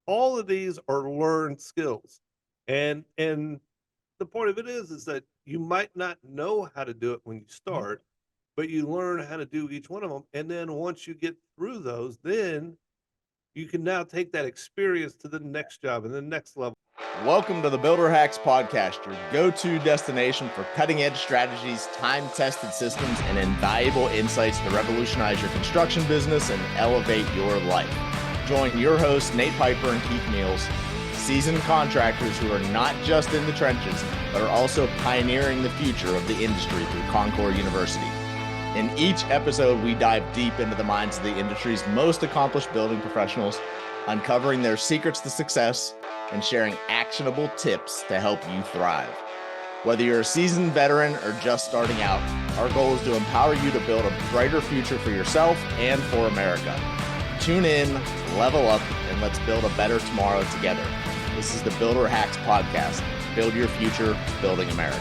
all of these are learned skills. And the point of it is that you might not know how to do it when you Mhm. start, but you learn how to do each one of them. And then once you get through those, then you can now take that experience to the next job and the next level. Welcome to the Builder Hacks Podcast, your go-to destination for cutting-edge strategies, time-tested systems, and invaluable insights to revolutionize your construction business and elevate your life. Join your hosts, Nate Piper and Keith Niels, seasoned contractors who are not just in the trenches, but are also pioneering the future of the industry through Concord University. In each episode, we dive deep into the minds of the industry's most accomplished building professionals, uncovering their secrets to success and sharing actionable tips to help you thrive. Whether you're a seasoned veteran or just starting out, our goal is to empower you to build a brighter future for yourself and for America. Tune in, level up, and let's build a better tomorrow together. This is the Builder Hacks Podcast. Build your future, building America.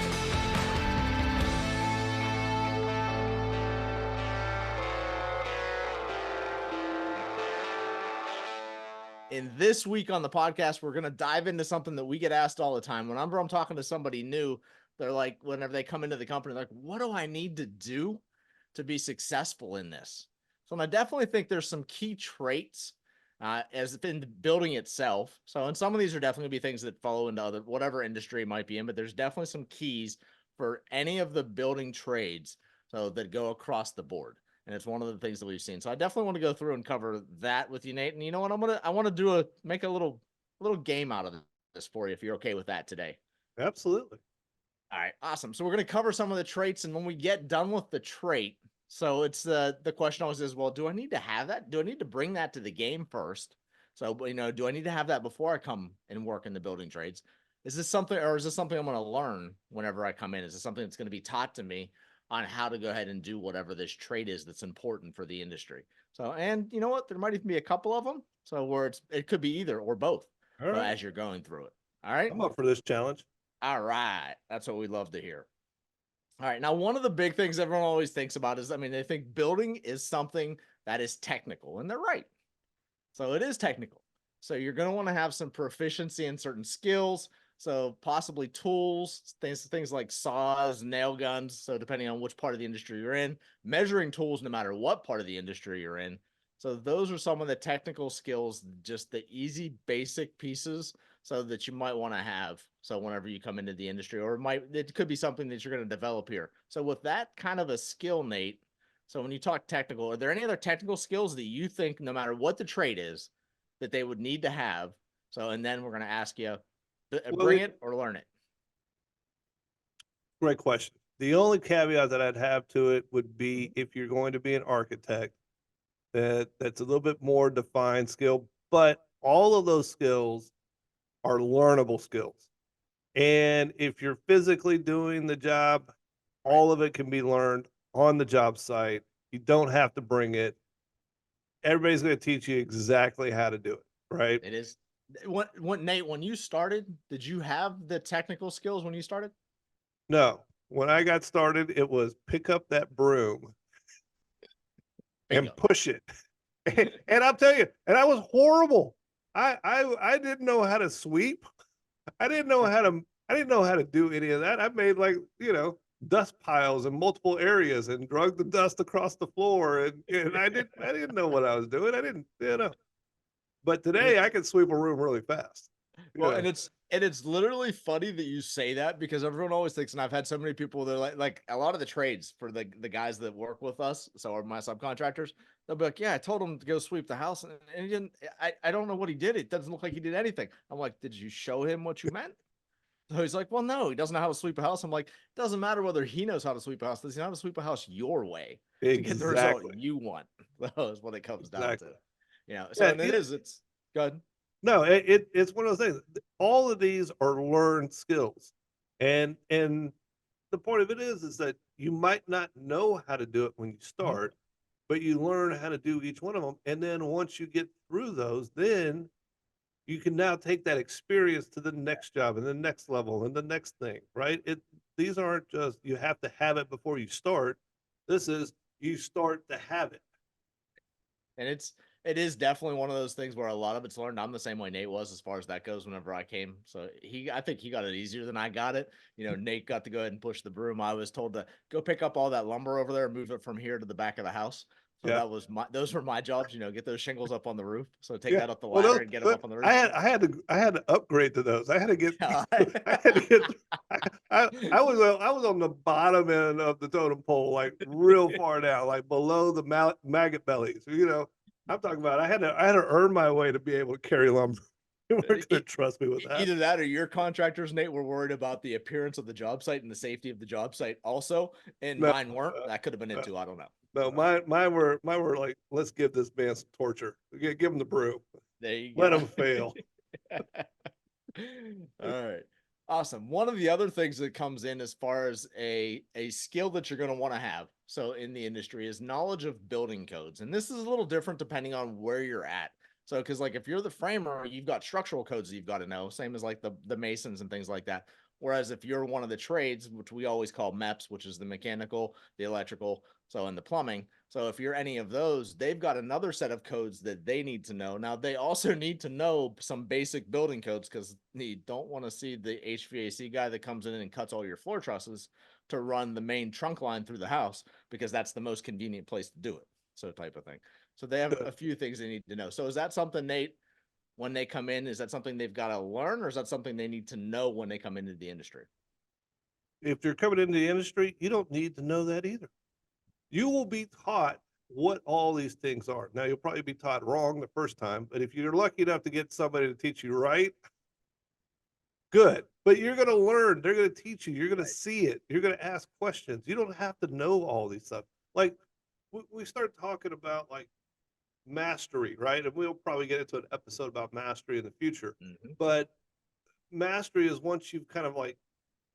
In this week on the podcast, we're going to dive into something that we get asked all the time. Whenever I'm talking to somebody new, they're like, whenever they come into the company, they're like, what do I need to do to be successful in this? So I definitely think there's some key traits as in building itself. So, and some of these are definitely be things that follow into other, whatever industry it might be in, but there's definitely some keys for any of the building trades so that go across the board. And it's one of the things that we've seen. So I definitely want to go through and cover that with you, Nate. And you know what? I want to make a little game out of this for you if you're okay with that today. Absolutely. All right, awesome. So we're going to cover some of the traits, and when we get done with the trait, so it's the question always is, well, do I need to have that? Do I need to bring that to the game first? So do I need to have that before I come and work in the building trades? Is this something I'm going to learn whenever I come in? Is this something that's going to be taught to me on how to go ahead and do whatever this trait is that's important for the industry? So, and you know what? There might even be a couple of them. So where it could be either or both. All So right. as you're going through it. All right. I'm up for this challenge. All right. That's what we love to hear. All right. Now, one of the big things everyone always thinks about is, they think building is something that is technical, and they're right. So it is technical. So you're going to want to have some proficiency in certain skills. So possibly tools, things like saws, nail guns. So depending on which part of the industry you're in, measuring tools, no matter what part of the industry you're in. So those are some of the technical skills, just the easy, basic pieces so that you might want to have. So whenever you come into the industry, or it could be something that you're going to develop here. So with that kind of a skill, Nate, so when you talk technical, are there any other technical skills that you think, no matter what the trade is, that they would need to have? So, and then we're going to ask you, Well, bring it or learn it. great question. The only caveat that I'd have to it would be if you're going to be an architect, that's a little bit more defined skill, but all of those skills are learnable skills. And if you're physically doing the job, Right. all of it can be learned on the job site. You don't have to bring it. Everybody's going to teach you exactly how to do it, right? It is. What Nate, when you started, did you have the technical skills when you started? No, when I got started, it was pick up that broom and Bingo. push it. And I'll tell you, and I was horrible. I didn't know how to sweep. I didn't know how to I didn't know how to do any of that. I made dust piles in multiple areas and drug the dust across the floor and I didn't know what I was doing. I didn't. But today I can sweep a room really fast. Well, Yeah. and it's literally funny that you say that because everyone always thinks, and I've had so many people that are like a lot of the trades for the guys that work with us, so are my subcontractors, they'll be like, yeah, I told him to go sweep the house, and he didn't. I don't know what he did. It doesn't look like he did anything. I'm like, did you show him what you meant? So he's like, well, no, he doesn't know how to sweep a house. I'm like, it doesn't matter whether he knows how to sweep a house. Does he know how to sweep a house your way to get the result Exactly. you want? That is what it comes down to. Exactly. So, Yeah, and it's good. no, it's one of those things. All of these are learned skills. And the point of it is that you might not know how to do it when you Mhm. start, but you learn how to do each one of them. And then once you get through those, then you can now take that experience to the next job and the next level and the next thing, right? These aren't just you have to have it before you start. This is you start to have it. And It is definitely one of those things where a lot of it's learned. I'm the same way Nate was as far as that goes whenever I came. So I think he got it easier than I got it. Nate got to go ahead and push the broom. I was told to go pick up all that lumber over there and move it from here to the back of the house. So Yeah. those were my jobs, get those shingles up on the roof. So take Yeah. that up the Well, ladder and get them up on the roof. I had to upgrade to those. I had to get, Yeah. I had to get, I was on the bottom end of the totem pole, like real far down, like below the maggot bellies. I'm talking about, I had to earn my way to be able to carry lumber. You weren't going to trust me with that. Either that or your contractors, Nate, were worried about the appearance of the job site and the safety of the job site also, and No, mine weren't. That could have been it uh, too. I don't know. no, mine were like, let's give this man some torture. Give him the brew. There you Let go. him fail. All right. Awesome. One of the other things that comes in as far as a skill that you're going to want to have, so in the industry, is knowledge of building codes. And this is a little different depending on where you're at. So, because like if you're the framer, you've got structural codes that you've got to know, same as like the masons and things like that. Whereas if you're one of the trades, which we always call MEPs, which is the mechanical, the electrical, so in the plumbing. So if you're any of those, they've got another set of codes that they need to know. Now they also need to know some basic building codes because you don't want to see the HVAC guy that comes in and cuts all your floor trusses to run the main trunk line through the house because that's the most convenient place to do it. So type of thing. So they have a few things they need to know. So is that something, Nate, when they come in, is that something they've got to learn or is that something they need to know when they come into the industry? If you're coming into the industry, you don't need to know that either. You will be taught what all these things are. Now, you'll probably be taught wrong the first time, but if you're lucky enough to get somebody to teach you right, good. But you're going to learn. They're going to teach you. You're going to see it. You're going to ask questions. You don't have to know all these stuff. Like we start talking about like mastery, right? And we'll probably get into an episode about mastery in the future. Mm-hmm. But mastery is once you've kind of like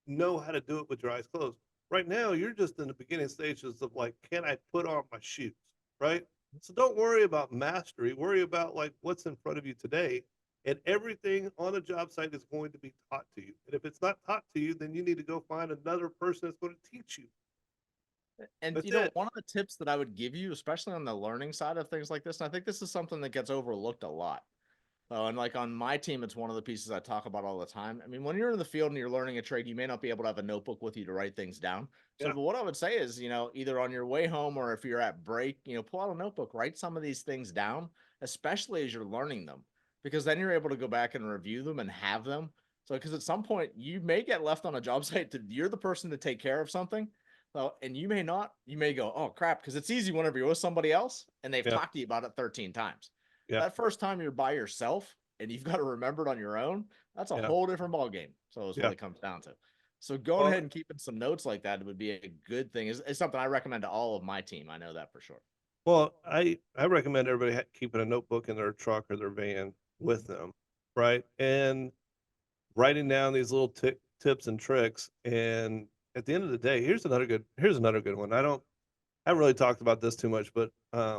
know how to do it with your eyes closed. Right now, you're just in the beginning stages of like, can I put on my shoes? Right. So don't worry about mastery. Worry about like what's in front of you today. And everything on a job site is going to be taught to you. And if it's not taught to you, then you need to go find another person that's going to teach you. And That's it. one of the tips that I would give you, especially on the learning side of things like this, and I think this is something that gets overlooked a lot. Oh, and like on my team, it's one of the pieces I talk about all the time. I mean, when you're in the field and you're learning a trade, you may not be able to have a notebook with you to write things down. So, Yeah. but what I would say is, either on your way home or if you're at break, pull out a notebook, write some of these things down, especially as you're learning them, because then you're able to go back and review them and have them. So, because at some point you may get left on a job site you're the person to take care of something. So, and you may not, you may go, oh crap, because it's easy whenever you're with somebody else and they've Yeah. talked to you about it 13 times. Yeah. That first time you're by yourself and you've got to remember it on your own, that's a Yeah. whole different ball game. So it's what it comes down to. So going ahead and keeping some notes like that would be a good thing. It's something I recommend to all of my team. I know that for sure. Well, I recommend everybody keeping a notebook in their truck or their van with them, right? And writing down these little tips and tricks. And at the end of the day, here's another good one. I haven't really talked about this too much, but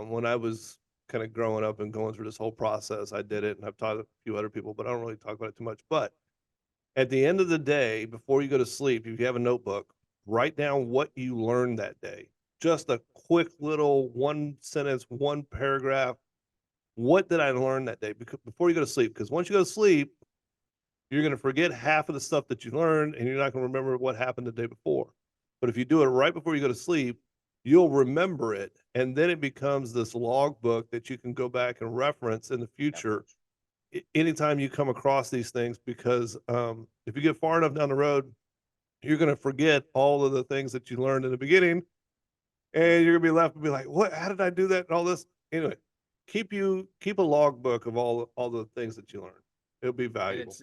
when I was kind of growing up and going through this whole process, I did it, and I've taught a few other people, but I don't really talk about it too much. But at the end of the day, before you go to sleep, if you have a notebook, write down what you learned that day. Just a quick little one sentence, one paragraph. What did I learn that day? Because before you go to sleep, because once you go to sleep, you're going to forget half of the stuff that you learned and you're not going to remember what happened the day before. But if you do it right before you go to sleep, you'll remember it. And then it becomes this logbook that you can go back and reference in the future anytime you come across these things. Because if you get far enough down the road, you're going to forget all of the things that you learned in the beginning. And you're going to be left and be like, what? How did I do that? And all this. Anyway, keep a logbook of all the things that you learned. It'll be valuable.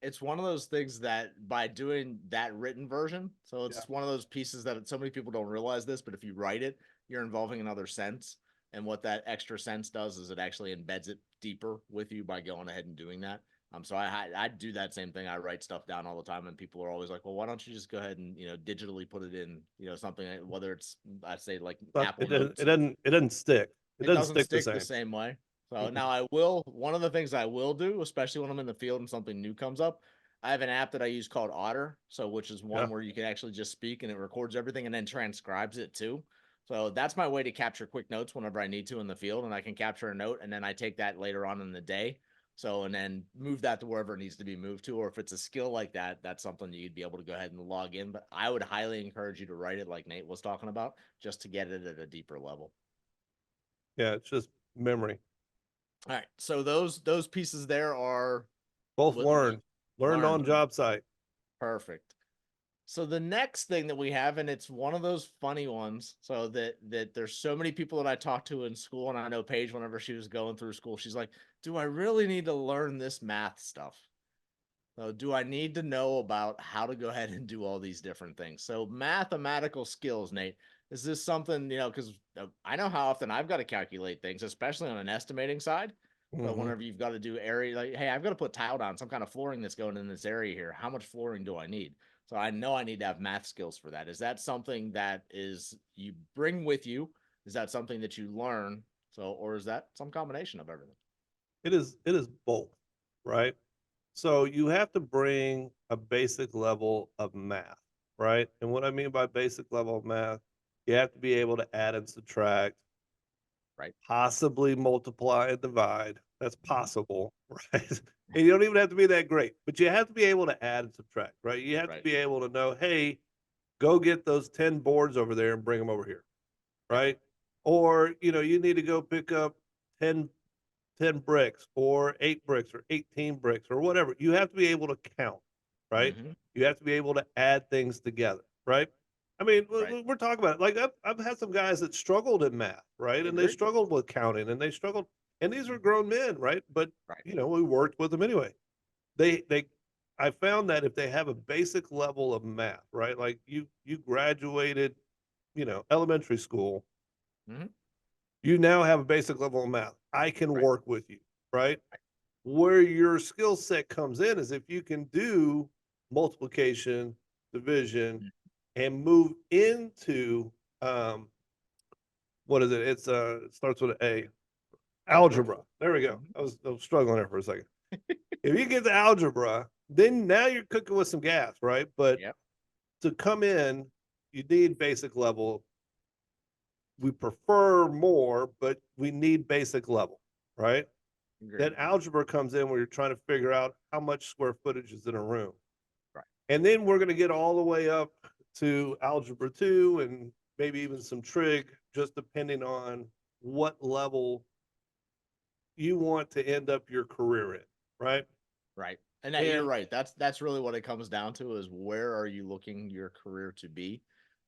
It's one of those things that by doing that written version, so it's one of those pieces that so many people don't realize this, but if you write it, you're involving another sense. And what that extra sense does is it actually embeds it deeper with you by going ahead and doing that. So I do that same thing. I write stuff down all the time, and people are always like, "Well, why don't you just go ahead and digitally put it in something whether it's I say like Apple Notes." It doesn't stick. It doesn't stick the same way. So now one of the things I will do, especially when I'm in the field and something new comes up, I have an app that I use called Otter. So which is one where you can actually just speak and it records everything and then transcribes it too. So that's my way to capture quick notes whenever I need to in the field, and I can capture a note and then I take that later on in the day. So, and then move that to wherever it needs to be moved to, or if it's a skill like that, that's something that you'd be able to go ahead and log in. But I would highly encourage you to write it like Nate was talking about, just to get it at a deeper level. Yeah, it's just memory. All right. So those pieces there are Both learned on learned. job site. Perfect. So the next thing that we have, and it's one of those funny ones, so that there's so many people that I talked to in school, and I know Paige, whenever she was going through school, she's like, do I really need to learn this math stuff? So do I need to know about how to go ahead and do all these different things? So mathematical skills, Nate, is this something, because I know how often I've got to calculate things, especially on an estimating side. So whenever you've got to do area, like, hey, I've got to put tile down, some kind of flooring that's going in this area here. How much flooring do I need? So I know I need to have math skills for that. Is that something that is you bring with you? Is that something that you learn? So, or is that some combination of everything? It is both, right? So you have to bring a basic level of math, right? And what I mean by basic level of math, you have to be able to add and subtract, Right. possibly multiply and divide. That's possible, right? And you don't even have to be that great, but you have to be able to add and subtract, right? You have to be able to know, hey, go get those 10 boards over there and bring them over here, right? Or, you need to go pick up 10 bricks or 8 bricks or 18 bricks or whatever. You have to be able to count, right? You have to be able to add things together, right? I mean, we're talking about it. Like I've had some guys that struggled in math, right? And they struggled with counting and they struggled, and these are grown men, right? But we worked with them anyway. I found that if they have a basic level of math, right? Like you graduated, elementary school, you now have a basic level of math. I can work with you, right? Where your skill set comes in is if you can do multiplication, division, and move into what is it? It starts with an A. Algebra. There we go. I was struggling there for a second. If you get to algebra, then now you're cooking with some gas, right? But to come in, you need basic level. We prefer more, but we need basic level, right? Then algebra comes in where you're trying to figure out how much square footage is in a room. And then we're going to get all the way up to algebra 2 and maybe even some trig, just depending on what level you want to end up your career in, right? Right. And you're right. That's really what it comes down to, is where are you looking your career to be?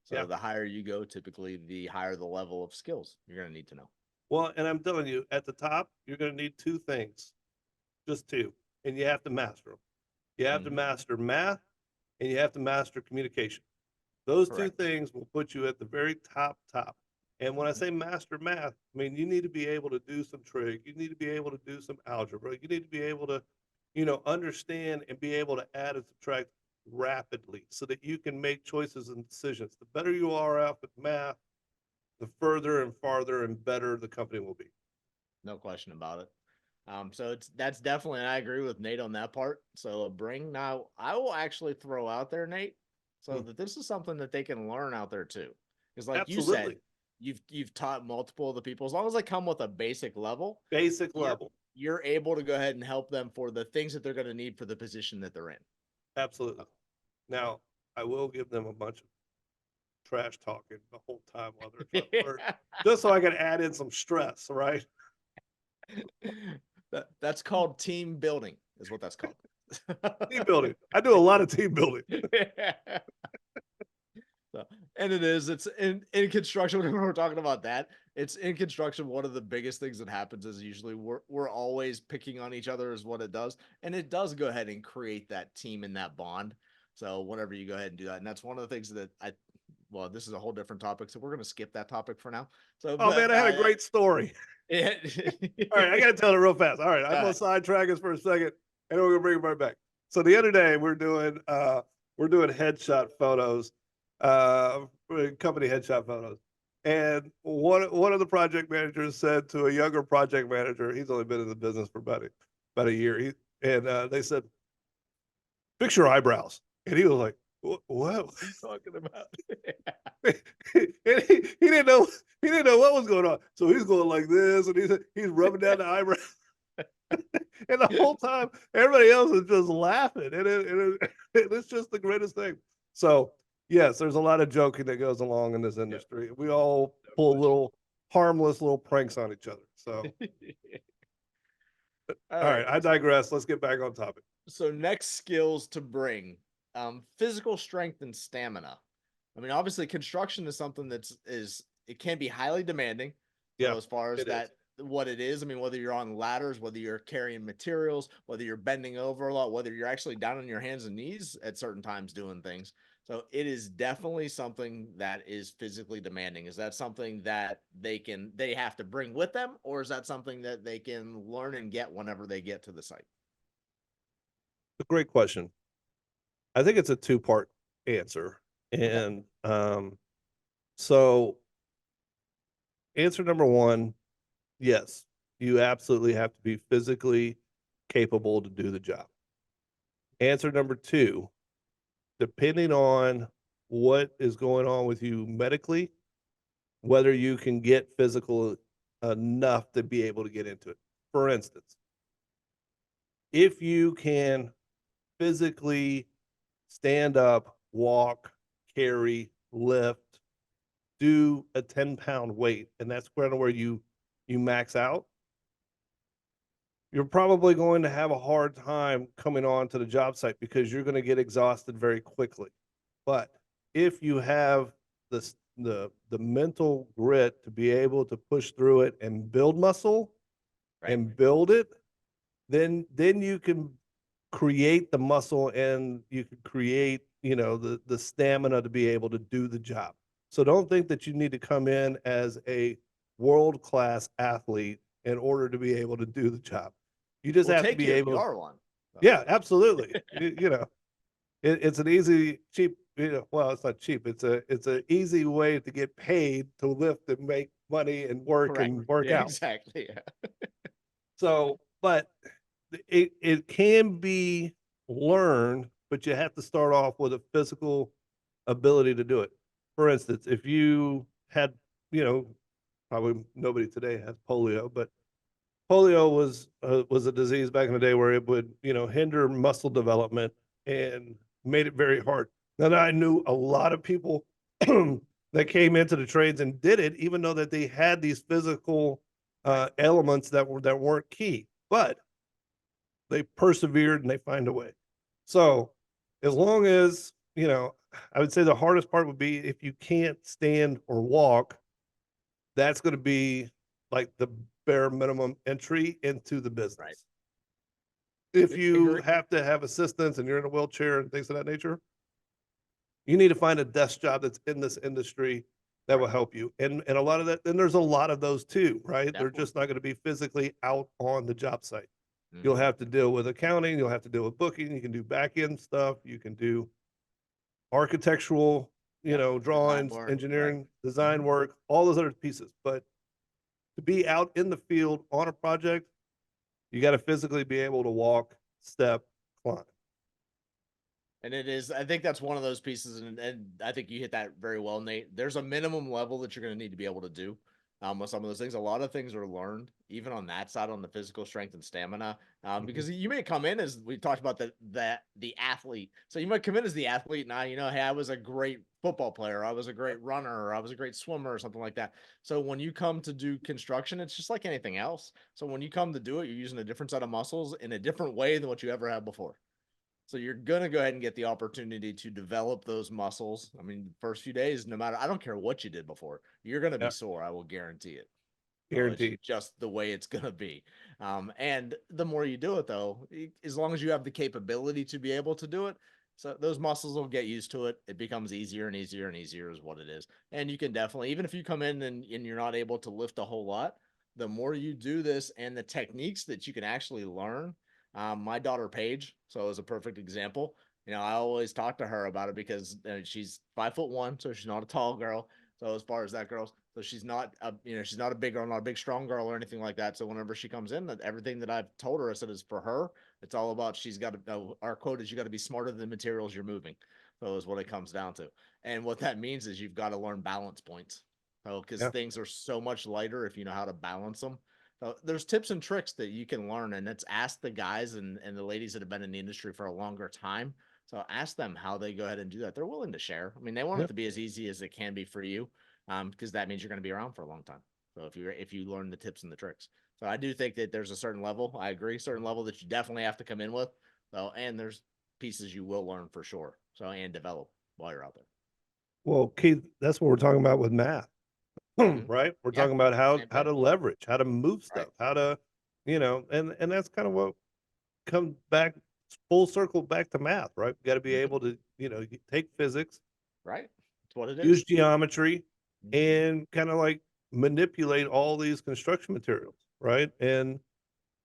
So the higher you go, typically the higher the level of skills you're going to need to know. Well, and I'm telling you, at the top, you're going to need 2 things, just 2, and you have to master them. You have to master math and you have to master communication. Those 2 things will put you at the very top. And when I say master math, I mean, you need to be able to do some trig. You need to be able to do some algebra. You need to be able to, understand and be able to add and subtract rapidly so that you can make choices and decisions. The better you are at math, the further and farther and better the company will be. No question about it. So that's definitely, and I agree with Nate on that part. So now I will actually throw out there, Nate, so that this is something that they can learn out there too. Because like you said, you've taught multiple of the people, as long as they come with a basic level, you're able to go ahead and help them for the things that they're going to need for the position that they're in. Absolutely. Now, I will give them a bunch of trash talking the whole time while they're trying to learn, just so I can add in some stress, right? That's called team building, is what that's called. Team building. I do a lot of team building. And it's in construction. When we're talking about that, it's in construction. One of the biggest things that happens is usually we're always picking on each other, is what it does. And it does go ahead and create that team and that bond. So whenever you go ahead and do that, and that's one of the things that well, this is a whole different topic, so we're going to skip that topic for now. So, man, I had a great story. All right, I got to tell it real fast. All right, I'm going to sidetrack us for a second, and we're going to bring it right back. So the other day we're doing headshot photos, company headshot photos, and one of the project managers said to a younger project manager, he's only been in the business for about a year, they said, "Fix your eyebrows," and he was like, What What are you talking about? and he didn't know what was going on. So he's going like this, and he's rubbing down the eyebrow. And the whole time, everybody else is just laughing, it's just the greatest thing. So yes, there's a lot of joking that goes along in this industry. We all No pull question. little harmless little pranks on each other. So All all right. right, I digress. Let's get back on topic. So next skills to bring, physical strength and stamina. I mean, obviously, construction is something it can be highly demanding. Yeah, So as far as it is. that, what it is, I mean, whether you're on ladders, whether you're carrying materials, whether you're bending over a lot, whether you're actually down on your hands and knees at certain times doing things. So it is definitely something that is physically demanding. Is that something that they have to bring with them, or is that something that they can learn and get whenever they get to the site? A great question. I think it's a two-part answer. Okay. And so answer number one, yes, you absolutely have to be physically capable to do the job. Answer number two, depending on what is going on with you medically, whether you can get physical enough to be able to get into it. For instance, if you can physically stand up, walk, carry, lift, do a 10-pound weight, and that's kind of where you max out, you're probably going to have a hard time coming on to the job site because you're going to get exhausted very quickly. But if you have the mental grit to be able to push through it and build muscle Right. and build it, then you can create the muscle and you can create, the stamina to be able to do the job. So don't think that you need to come in as a world class athlete in order to be able to do the job. You just We'll have to take be you if you able. are one. So, Yeah, absolutely. It's an easy, cheap. Well, it's not cheap. It's an easy way to get paid to lift and make money and work correct. and work Yeah, out. exactly. Yeah. So, but it can be learned, but you have to start off with a physical ability to do it. For instance, if you had, you know, probably nobody today has polio, but polio was a disease back in the day where it would, hinder muscle development and made it very hard. And I knew a lot of people that came into the trades and did it, even though that they had these physical Right. elements that weren't key, but they persevered and they find a way. So as long as, I would say the hardest part would be if you can't stand or walk, that's going to be like the bare minimum entry into the Right. business. If you Agree. have to have assistance and you're in a wheelchair and things of that nature, you need to find a desk job that's in this industry that will Right. help you. And a lot of that, and there's a lot of those too, right? They're Definitely. just not going to be physically out on the job site. You'll Hmm. have to deal with accounting, you'll have to deal with booking, you can do back end stuff, you can do architectural, Yep. Design drawings, work. Right. engineering, Hmm. design work, all those other pieces. But to be out in the field on a project, you got to physically be able to walk, step, climb. And it is, I think that's one of those pieces, and I think you hit that very well, Nate. There's a minimum level that you're going to need to be able to do with some of those things. A lot of things are learned, even on that side, on the physical strength and stamina, Mhm. because you may come in as we talked about the athlete. So you might come in as the athlete, and hey, I was a great football player, I was a great runner, or I was a great swimmer, or something like that. So when you come to do construction, it's just like anything else. So when you come to do it, you're using a different set of muscles in a different way than what you ever had before. So you're gonna go ahead and get the opportunity to develop those muscles. I mean, first few days, no matter, I don't care what you did before, you're gonna be Yeah, sore. I will guarantee it. So it's guaranteed. just the way it's gonna be. And the more you do it, though, as long as you have the capability to be able to do it, so those muscles will get used to it. It becomes easier and easier and easier, is what it is. And you can definitely, even if you come in and you're not able to lift a whole lot, the more you do this and the techniques that you can actually learn. My daughter Paige, so is a perfect example. I always talk to her about it because she's 5'1", so she's not a tall girl. So as far as that girl, so she's not she's not a big girl, not a big strong girl or anything like that. So whenever she comes in, that everything that I've told her, I said, is for her. It's all about, she's got to, our quote is, you got to be smarter than the materials you're moving. So is what it comes down to. And what that means is you've got to learn balance points. So because Yeah. things are so much lighter if you know how to balance them. So there's tips and tricks that you can learn, and it's ask the guys and the ladies that have been in the industry for a longer time. So ask them how they go ahead and do that. They're willing to share. I mean, they want Yeah. it to be as easy as it can be for you, because that means you're going to be around for a long time. So if you learn the tips and the tricks. So I do think that there's a certain level. I agree, certain level that you definitely have to come in with. So and there's pieces you will learn for sure. So and develop while you're out there. Well, Keith, that's what we're talking about with math, Mm-hmm. right? We're Yeah, talking about same how thing. to leverage, how to move Right. stuff, how to, and that's kind of what comes back full circle back to math, right? You got to be Mm-hmm. able to, take physics, Right. That's what it use is. geometry, Mm-hmm. and kind of like manipulate all these construction materials, right? And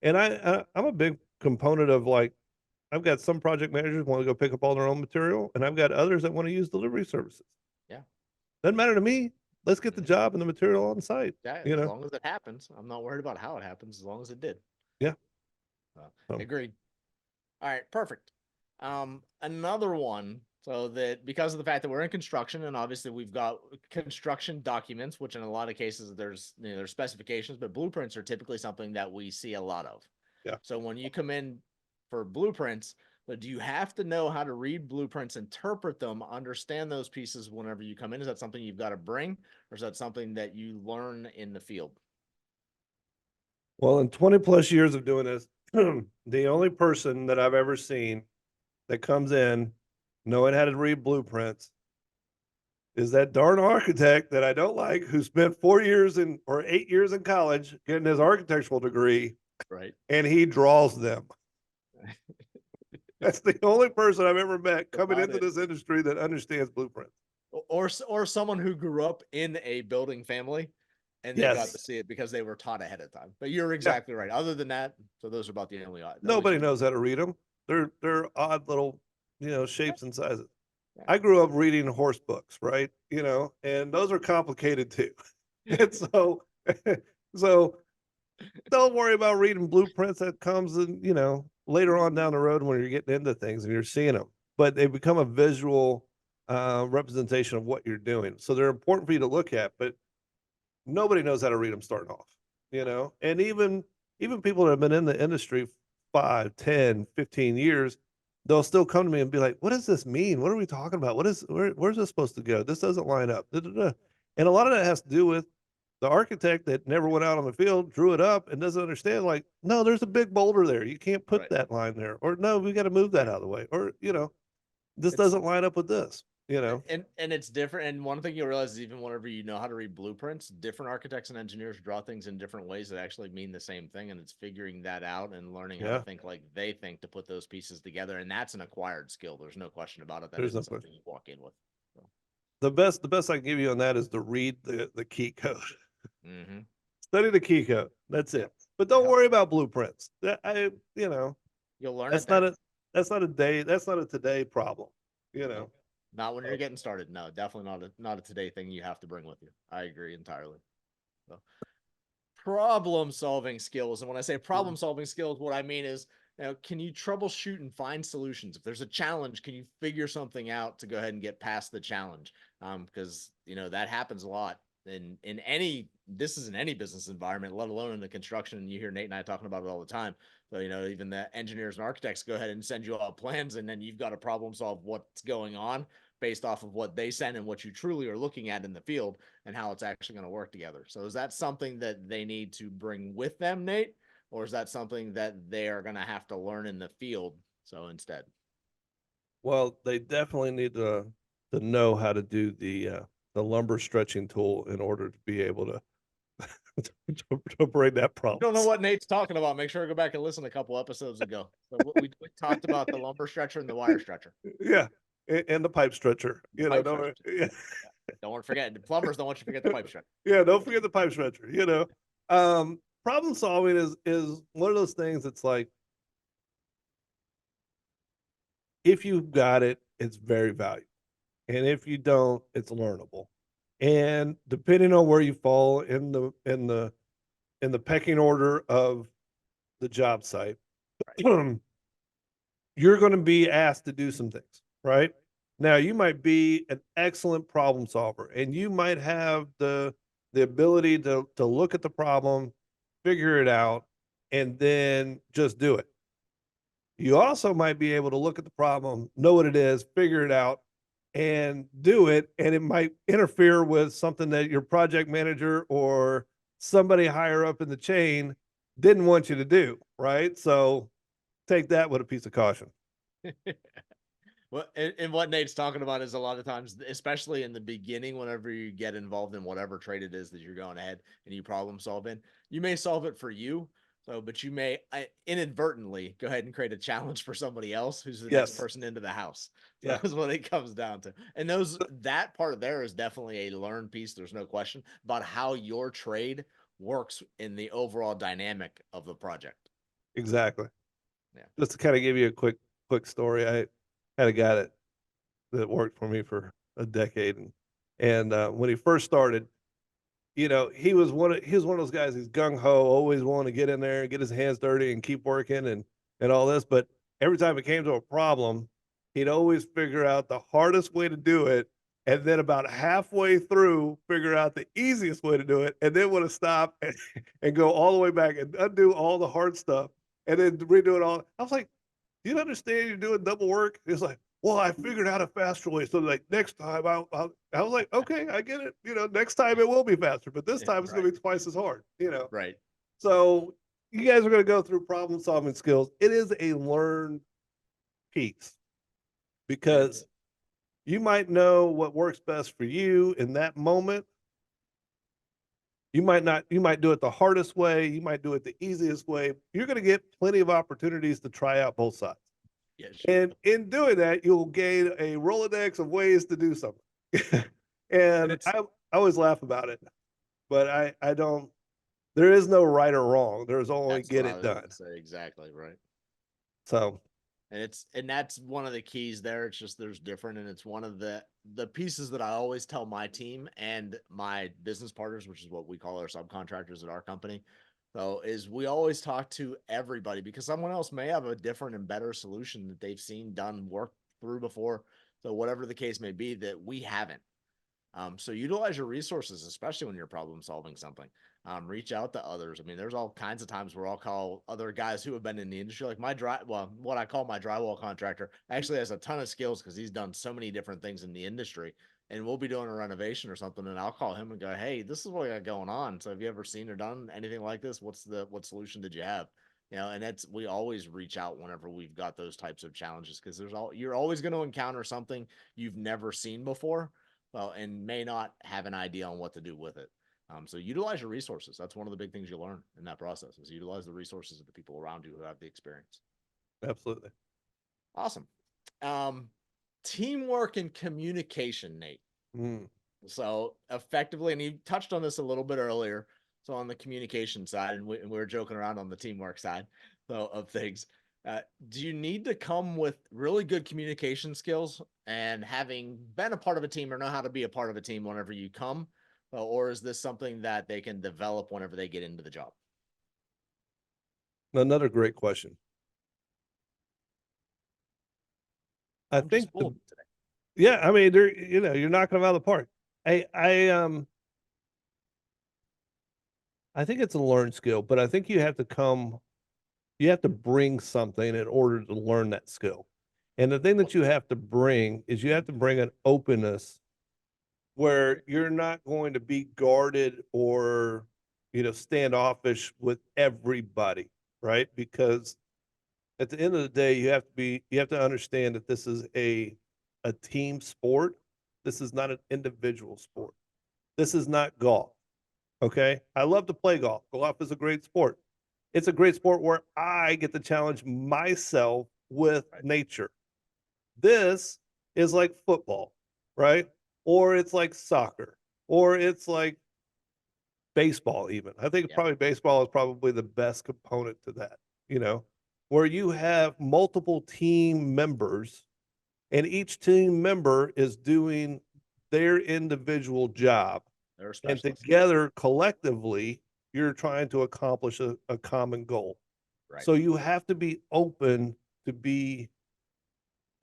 I'm a big component of like I've got some project managers want to go pick up all their own material, and I've got others that want to use delivery services. Yeah. Doesn't matter to me. Let's get the Mm-hmm. job and the material on site. Yeah. You As know, long as it happens, I'm not worried about how it happens. As long as it did. yeah. So, Agreed. All right, perfect. Another one, so that because of the fact that we're in construction, and obviously we've got construction documents, which in a lot of cases there's specifications, but blueprints are typically something that we see a lot of. yeah. So when you come in for blueprints, but do you have to know how to read blueprints, interpret them, understand those pieces whenever you come in? Is that something you've got to bring, or is that something that you learn in the field? Well, in 20 plus years of doing this, the only person that I've ever seen that comes in knowing how to read blueprints is that darn architect that I don't like who spent 4 years or 8 years in college getting his architectural degree Right. and he draws them. That's the only person I've ever met coming About into it. this industry that understands blueprints. Or someone who grew up in a building family and they got to Yes. see it because they were taught ahead of time. But you're Yeah. exactly right. Other than that, so those are about the only Nobody two. knows how to read them. They're odd little, shapes and sizes. Yeah. I grew up reading horse books, right? And those are complicated too. And so don't worry about reading blueprints. That comes in, later on down the road when you're getting into things and you're seeing them. But they become a visual representation of what you're doing. So they're important for you to look at, but nobody knows how to read them starting off, and even people that have been in the industry 5, 10, 15 years, they'll still come to me and be like, what does this mean? What are we talking about? Where's this supposed to go? This doesn't line up. Da, da, da. And a lot of that has to do with the architect that never went out on the field, drew it up and doesn't understand, like, no, there's a big boulder there. You can't put Right. that line there. Or no, we got to move that out of the way. Or, this It's doesn't line up with this. and it's different. And one thing you'll realize is even whenever you know how to read blueprints, different architects and engineers draw things in different ways that actually mean the same thing. And it's figuring that out and learning how to Yeah. think like they think to put those pieces together. And that's an acquired skill. There's no question about it. That There's no isn't something question. you walk in with. So. The best I can give you on that is to read the key code. Mm-hmm. Study the key code. That's it. But don't worry about blueprints. You'll learn it That's not there. a that's not a today problem. You know. Not when you're getting started. No, definitely not a today thing you have to bring with you. I agree entirely. So, problem solving skills, and when I say problem solving skills, what I mean is, can you troubleshoot and find solutions? If there's a challenge, can you figure something out to go ahead and get past the challenge? Because that happens a lot in any. This is in any business environment, let alone in the construction. And you hear Nate and I talking about it all the time. So even the engineers and architects go ahead and send you all plans, and then you've got to problem solve what's going on based off of what they send and what you truly are looking at in the field and how it's actually going to work together. So is that something that they need to bring with them, Nate? Or is that something that they are going to have to learn in the field? So instead, Well, they definitely need to know how to do the lumber stretching tool in order to be able to to bring that you don't know problem. what Nate's talking about. Make sure to go back and listen a couple episodes ago. So we talked about the lumber stretcher and the wire stretcher. Yeah, and the pipe stretcher. Pipe Don't, stretcher. yeah, Don't forget, the plumbers don't want you to forget the pipe stretcher. yeah. Don't forget the pipe stretcher. Problem solving is one of those things that's like, if you've got it, it's very valuable, and if you don't, it's learnable. And depending on where you fall in the pecking order of the job site, Right. you're going to be asked to do some things, right? Now you might be an excellent problem solver and you might have the ability to look at the problem, figure it out, and then just do it. You also might be able to look at the problem, know what it is, figure it out, and do it, and it might interfere with something that your project manager or somebody higher up in the chain didn't want you to do, right? So take that with a piece of caution. Well, and what Nate's talking about is a lot of times, especially in the beginning, whenever you get involved in whatever trade it is that you're going ahead and you problem solve in, you may solve it for you. So, but you may inadvertently go ahead and create a challenge for somebody else who's the next Yes. person into the house. So Yeah. that's what it comes down to. And that part there is definitely a learned piece. There's no question about how your trade works in the overall dynamic of the project. Exactly. Yeah. Just to kind of give you a quick story, I had a guy that worked for me for a decade, and when he first started, he was one of those guys. He's gung ho, always wanting to get in there and get his hands dirty and keep working and all this. But every time it came to a problem, he'd always figure out the hardest way to do it, and then about halfway through, figure out the easiest way to do it, and then want to stop and go all the way back and undo all the hard stuff, and then redo it all. I was like, "Do you understand? You're doing double work." It's like, well, I figured out a faster way. So like next time I was like, okay, I get it. Next time it will be faster, but this time it's going Right. to be twice as hard. Right. So you guys are going to go through problem solving skills. It is a learned piece because you might know what works best for you in that moment. You might not, you might do it the hardest way. You might do it the easiest way. You're going to get plenty of opportunities to try out both sides. Yeah, sure. And in doing that, you'll gain a Rolodex of ways to do something. And I always laugh about it, but I don't, there is no right or wrong. There's only That's what get I it was done. gonna say, exactly, right. So, And that's one of the keys there. It's just there's different, and it's one of the pieces that I always tell my team and my business partners, which is what we call our subcontractors at our company. So is we always talk to everybody because someone else may have a different and better solution that they've seen done work through before. So whatever the case may be that we haven't. So utilize your resources, especially when you're problem solving something. Reach out to others. I mean, there's all kinds of times where I'll call other guys who have been in the industry, like what I call my drywall contractor actually has a ton of skills because he's done so many different things in the industry. And we'll be doing a renovation or something, and I'll call him and go, "Hey, this is what I got going on. So have you ever seen or done anything like this? What solution did you have?" And that's we always reach out whenever we've got those types of challenges because you're always going to encounter something you've never seen before, well, and may not have an idea on what to do with it. So utilize your resources. That's one of the big things you learn in that process is utilize the resources of the people around you who have the experience. absolutely. Awesome. Um, Teamwork and communication, Nate. Mm. So effectively, and you touched on this a little bit earlier. So on the communication side, and we were joking around on the teamwork side of things. Do you need to come with really good communication skills and having been a part of a team or know how to be a part of a team whenever you come? Or is this something that they can develop whenever they get into the job? Another great question. I I'm just think full today. yeah, I mean, you're knocking them out of the park. I think it's a learned skill, but I think you have to bring something in order to learn that skill. And the thing that you have to bring is you have to bring an openness where you're not going to be guarded or, standoffish with everybody, right? Because at the end of the day, you have to understand that this is a team sport. This is not an individual sport. This is not golf. Okay. I love to play golf. Golf is a great sport. It's a great sport where I get to challenge myself with nature. This is like football, right? Or it's like soccer, or it's like baseball, even. I think Yeah. probably baseball is probably the best component to that, where you have multiple team members and each team member is doing their individual job. And together, collectively, you're trying to accomplish a common goal. Right. So you have to be open to be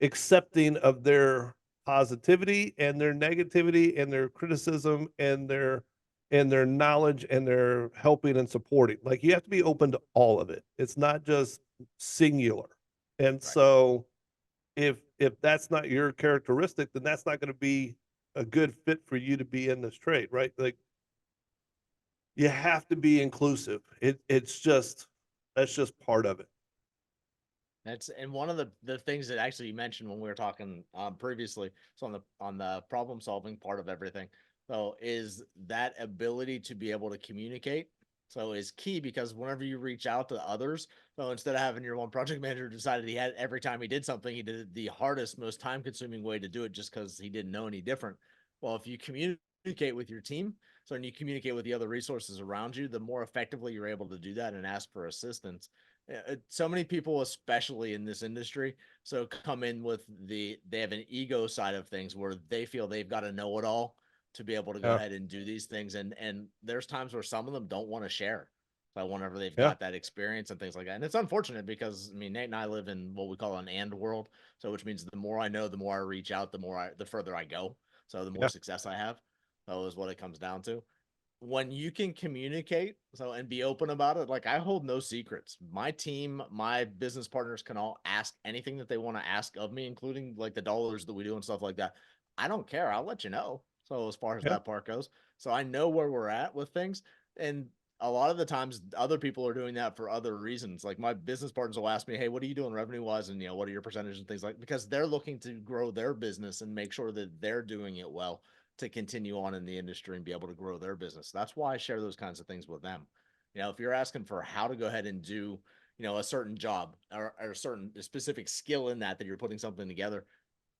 accepting of their positivity and their negativity and their criticism and their knowledge and their helping and supporting. Like you have to be open to all of it. It's not just singular. And Right. so if that's not your characteristic, then that's not going to be a good fit for you to be in this trade, right? Like you have to be inclusive. It's just that's just part of it. And one of the things that actually you mentioned when we were talking previously, so on the problem solving part of everything, so is that ability to be able to communicate. So is key because whenever you reach out to others, so instead of having your one project manager decided he had every time he did something, he did it the hardest, most time consuming way to do it just because he didn't know any different. Well, if you communicate with your team, so and you communicate with the other resources around you, the more effectively you're able to do that and ask for assistance. So many people, especially in this industry, so come in with they have an ego side of things where they feel they've got to know it all to be able to go Yeah. ahead and do these things, and there's times where some of them don't want to share. So whenever they've Yeah. got that experience and things like that, and it's unfortunate because I mean Nate and I live in what we call an and world, so which means the more I know, the more I reach out, the further I go, so the more Yeah. success I have. That is what it comes down to when you can communicate so and be open about it. Like I hold no secrets. My team, my business partners can all ask anything that they want to ask of me, including like the dollars that we do and stuff like that. I don't care, I'll let you know. So as far as Yeah. that part goes, so I know where we're at with things. And a lot of the times other people are doing that for other reasons. Like my business partners will ask me, hey, what are you doing revenue wise, and what are your percentages and things like, because they're looking to grow their business and make sure that they're doing it well to continue on in the industry and be able to grow their business. That's why I share those kinds of things with them. If you're asking for how to go ahead and do, a certain job or a certain specific skill in that you're putting something together,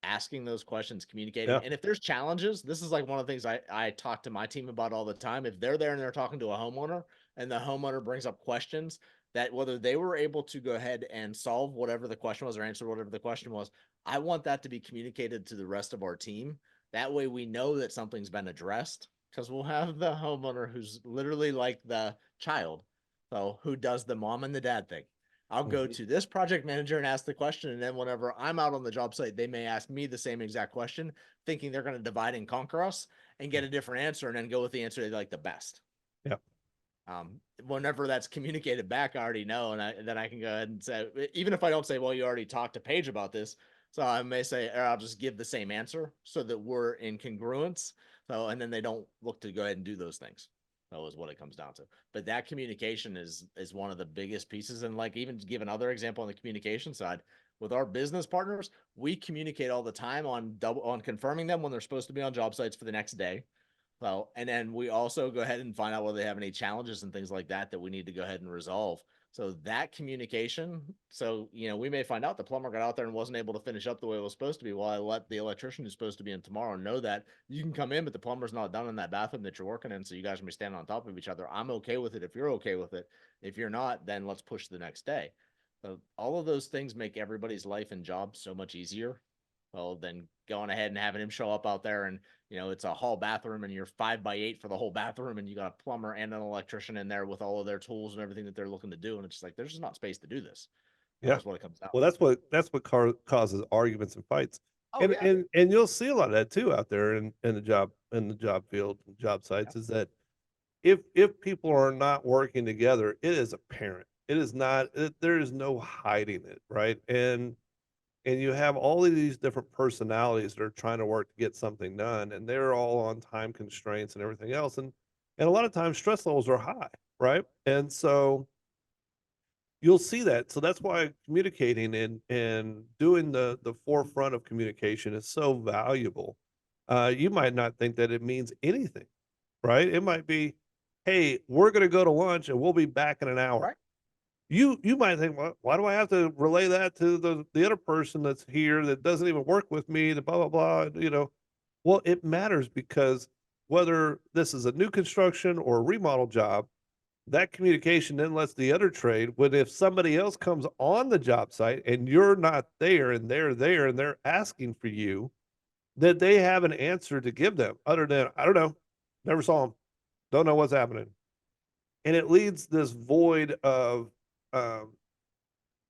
asking those questions, communicating. Yeah. And if there's challenges, this is like one of the things I talk to my team about all the time. If they're there and they're talking to a homeowner and the homeowner brings up questions that whether they were able to go ahead and solve whatever the question was or answer whatever the question was, I want that to be communicated to the rest of our team. That way we know that something's been addressed because we'll have the homeowner who's literally like the child. So who does the mom and the dad thing? I'll go Mhm. to this project manager and ask the question. And then whenever I'm out on the job site, they may ask me the same exact question, thinking they're going to divide and conquer us and get a different answer and then go with the answer they like the best. Yeah. Whenever that's communicated back, I already know. And then I can go ahead and say, even if I don't say, well, you already talked to Paige about this. So I may say, or I'll just give the same answer so that we're in congruence. So, and then they don't look to go ahead and do those things. That was what it comes down to. But that communication is one of the biggest pieces. And like even to give another example on the communication side, with our business partners, we communicate all the time on confirming them when they're supposed to be on job sites for the next day. Well, and then we also go ahead and find out whether they have any challenges and things like that we need to go ahead and resolve. So that communication, so we may find out the plumber got out there and wasn't able to finish up the way it was supposed to be. Well, I let the electrician who's supposed to be in tomorrow know that you can come in, but the plumber's not done in that bathroom that you're working in. So you guys can be standing on top of each other. I'm okay with it if you're okay with it. If you're not, then let's push the next day. So all of those things make everybody's life and job so much easier. Well, then going ahead and having him show up out there and it's a hall bathroom and you're 5x8 for the whole bathroom and you got a plumber and an electrician in there with all of their tools and everything that they're looking to do. And it's just like, there's just not space to do this. That Yeah. was what it comes down Well, to. that's what causes arguments and fights. Oh And yeah. and you'll see a lot of that too out there in the job field, job Yeah. sites is that if people are not working together, it is apparent. It is not there is no hiding it, right? And you have all of these different personalities that are trying to work to get something done and they're all on time constraints and everything else and a lot of times stress levels are high, right? And so you'll see that. So that's why communicating and doing the forefront of communication is so valuable. You might not think that it means anything, right? It might be, "Hey, we're gonna go to lunch and we'll be back in an hour." Right. You might think, "Well, why do I have to relay that to the other person that's here that doesn't even work with me, the blah, blah, blah," you know? Well, it matters because whether this is a new construction or a remodel job, that communication then lets the other trade when if somebody else comes on the job site and you're not there and they're there and they're asking for you, that they have an answer to give them other than, "I don't know, never saw them, don't know what's happening." And it leads this void um,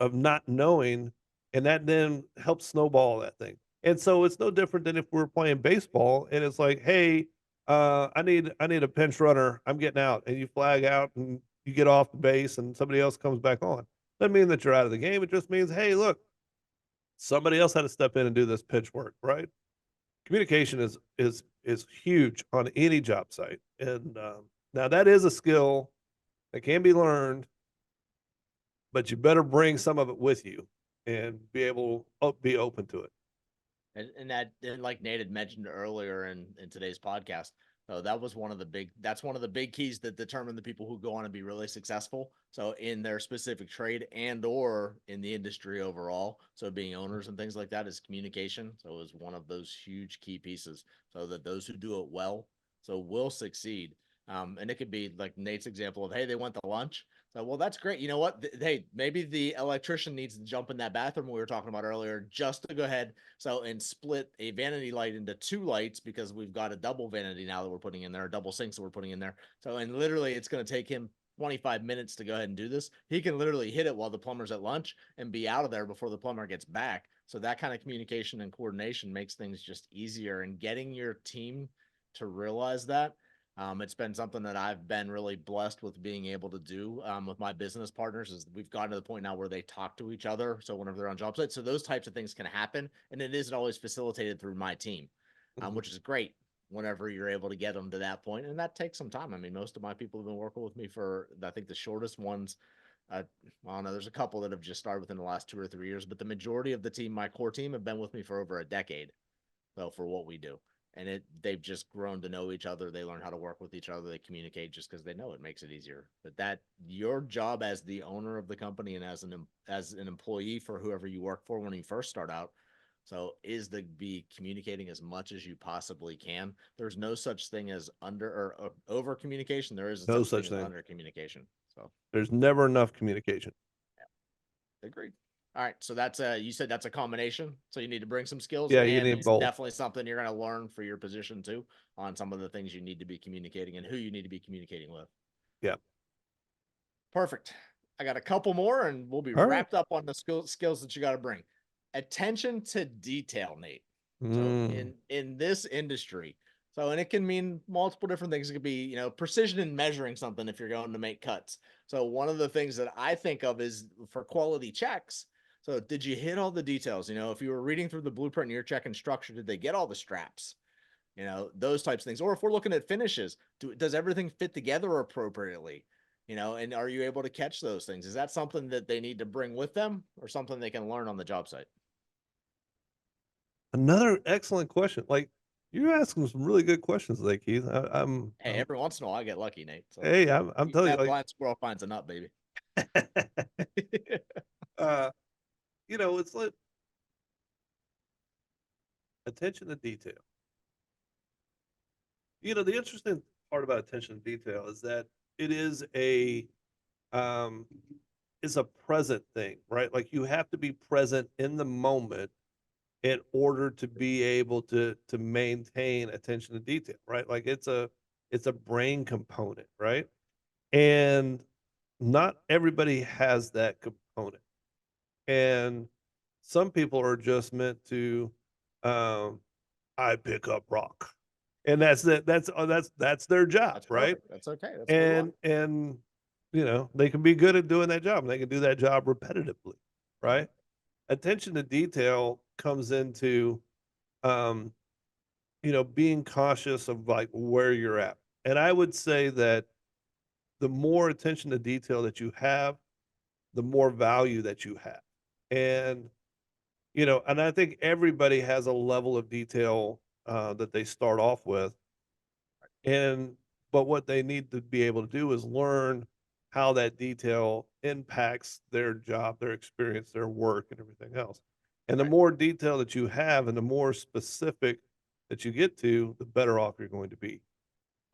of not knowing, and that then helps snowball that thing. And so it's no different than if we're playing baseball and it's like, hey, I need a pinch runner. I'm getting out, and you flag out and you get off the base, and somebody else comes back on. Doesn't mean that you're out of the game. It just means, hey, look, somebody else had to step in and do this pitch work, right? Communication is huge on any job site, and now that is a skill that can be learned, but you better bring some of it with you and be able be open to it. And like Nate had mentioned earlier in today's podcast, so that was that's one of the big keys that determine the people who go on to be really successful. So in their specific trade and or in the industry overall. So being owners and things like that is communication. So it was one of those huge key pieces so that those who do it well, so will succeed. And it could be like Nate's example of, hey, they went to lunch. So, well, that's great. You know what? Hey, maybe the electrician needs to jump in that bathroom we were talking about earlier just to go ahead and split a vanity light into two lights because we've got a double vanity now that we're putting in there, a double sinks that we're putting in there. So, and literally it's going to take him 25 minutes to go ahead and do this. He can literally hit it while the plumber's at lunch and be out of there before the plumber gets back. So that kind of communication and coordination makes things just easier, and getting your team to realize that. It's been something that I've been really blessed with being able to do with my business partners. Is we've gotten to the point now where they talk to each other. So whenever they're on job sites, so those types of things can happen, and it isn't always facilitated through my team, Mhm. which is great whenever you're able to get them to that point. And that takes some time. I mean, most of my people have been working with me for, I think the shortest ones, I don't know, there's a couple that have just started within the last 2 or 3 years, but the majority of the team, my core team, have been with me for over a decade. So for what we do, and they've just grown to know each other. They learn how to work with each other. They communicate just because they know it makes it easier. But that your job as the owner of the company and as an employee for whoever you work for when you first start out, so is to be communicating as much as you possibly can. There's no such thing as under or over communication. There is a No such thing such as thing. under communication. So There's never enough communication. agreed. All right, so that's you said that's a combination. So you need to bring some skills, Yeah, you and need it's both. definitely something you're going to learn for your position too on some of the things you need to be communicating and who you need to be communicating with. Yeah. Perfect. I got a couple more, and we'll be All right. wrapped up on the skills that you got to bring. Attention to detail, Nate. So Mm. in this industry, so and it can mean multiple different things. It could be precision in measuring something if you're going to make cuts. So one of the things that I think of is for quality checks. So did you hit all the details? If you were reading through the blueprint and you're checking structure, did they get all the straps? Those types of things. Or if we're looking at finishes, does everything fit together appropriately? And are you able to catch those things? Is that something that they need to bring with them or something they can learn on the job site? Another excellent question. Like, you're asking some really good questions today, Keith. Hey, every once in a while I get lucky, Nate. So hey, I'm telling you, that like, blind squirrel finds a nut, baby. uh, it's like attention to detail. The interesting part about attention to detail is that it um, is a present thing, right? Like you have to be present in the moment in order to be able to maintain attention to detail, right? Like it's a brain component, right? And not everybody has that component. And some people are just meant to um I pick up rock. And that's it. That's their job, That's right? perfect. That's okay. That's what we want. And they can be good at doing that job and they can do that job repetitively, Mhm. right? Attention to detail comes into um being cautious of like where you're at. And I would say that the more attention to detail that you have, the more value that you have. And and I think everybody has a level of detail that they start off with. And but what they need to be able to do is learn how that detail impacts their job, their experience, their work, and everything else. And the Right. more detail that you have and the more specific that you get to, the better off you're going to be.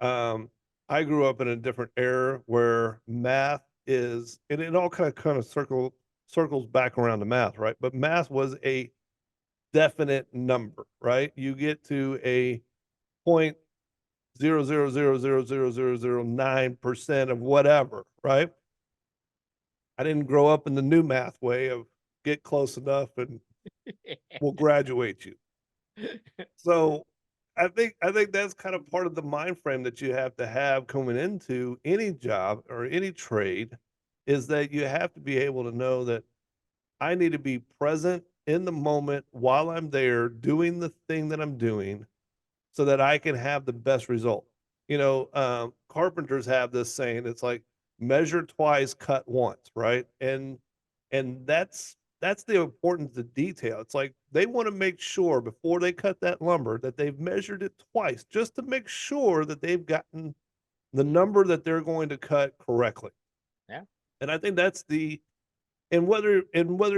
Um, I grew up in a different era where math is, and it all kind of circles back around to math, right? But math was a definite number, right? You get to a point 0.00000009% of whatever, right? I didn't grow up in the new math way of get close enough and we'll graduate you. So I think that's kind of part of the mind frame that you have to have coming into any job or any trade, is that you have to be able to know that I need to be present in the moment while I'm there doing the thing that I'm doing so that I can have the best result. Carpenters have this saying, it's like measure twice, cut once, right? And that's the importance of detail. It's like they want to make sure before they cut that lumber that they've measured it twice just to make sure that they've gotten the number that they're going to cut correctly. Yeah. And I think that's the and whether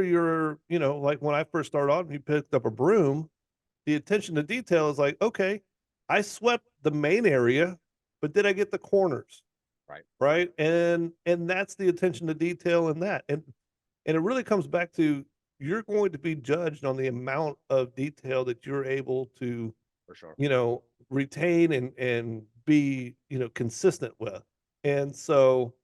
you're, like when I first started on, you picked up a broom, the attention to detail is like, okay, I swept the main area, but did I get the corners? Right. Right. And that's the attention to detail in that. And it really comes back to, you're going to be judged on the amount of detail that you're able to, For sure. retain and be, consistent with. And so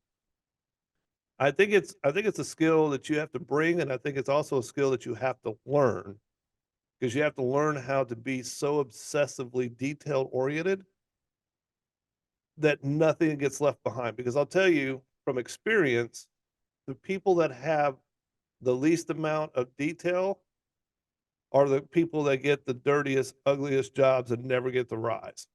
I think it's a skill that you have to bring, and I think it's also a skill that you have to learn, because you have to learn how to be so obsessively detail oriented that nothing gets left behind. Because I'll tell you from experience, the people that have the least amount of detail are the people that get the dirtiest, ugliest jobs and never get to rise.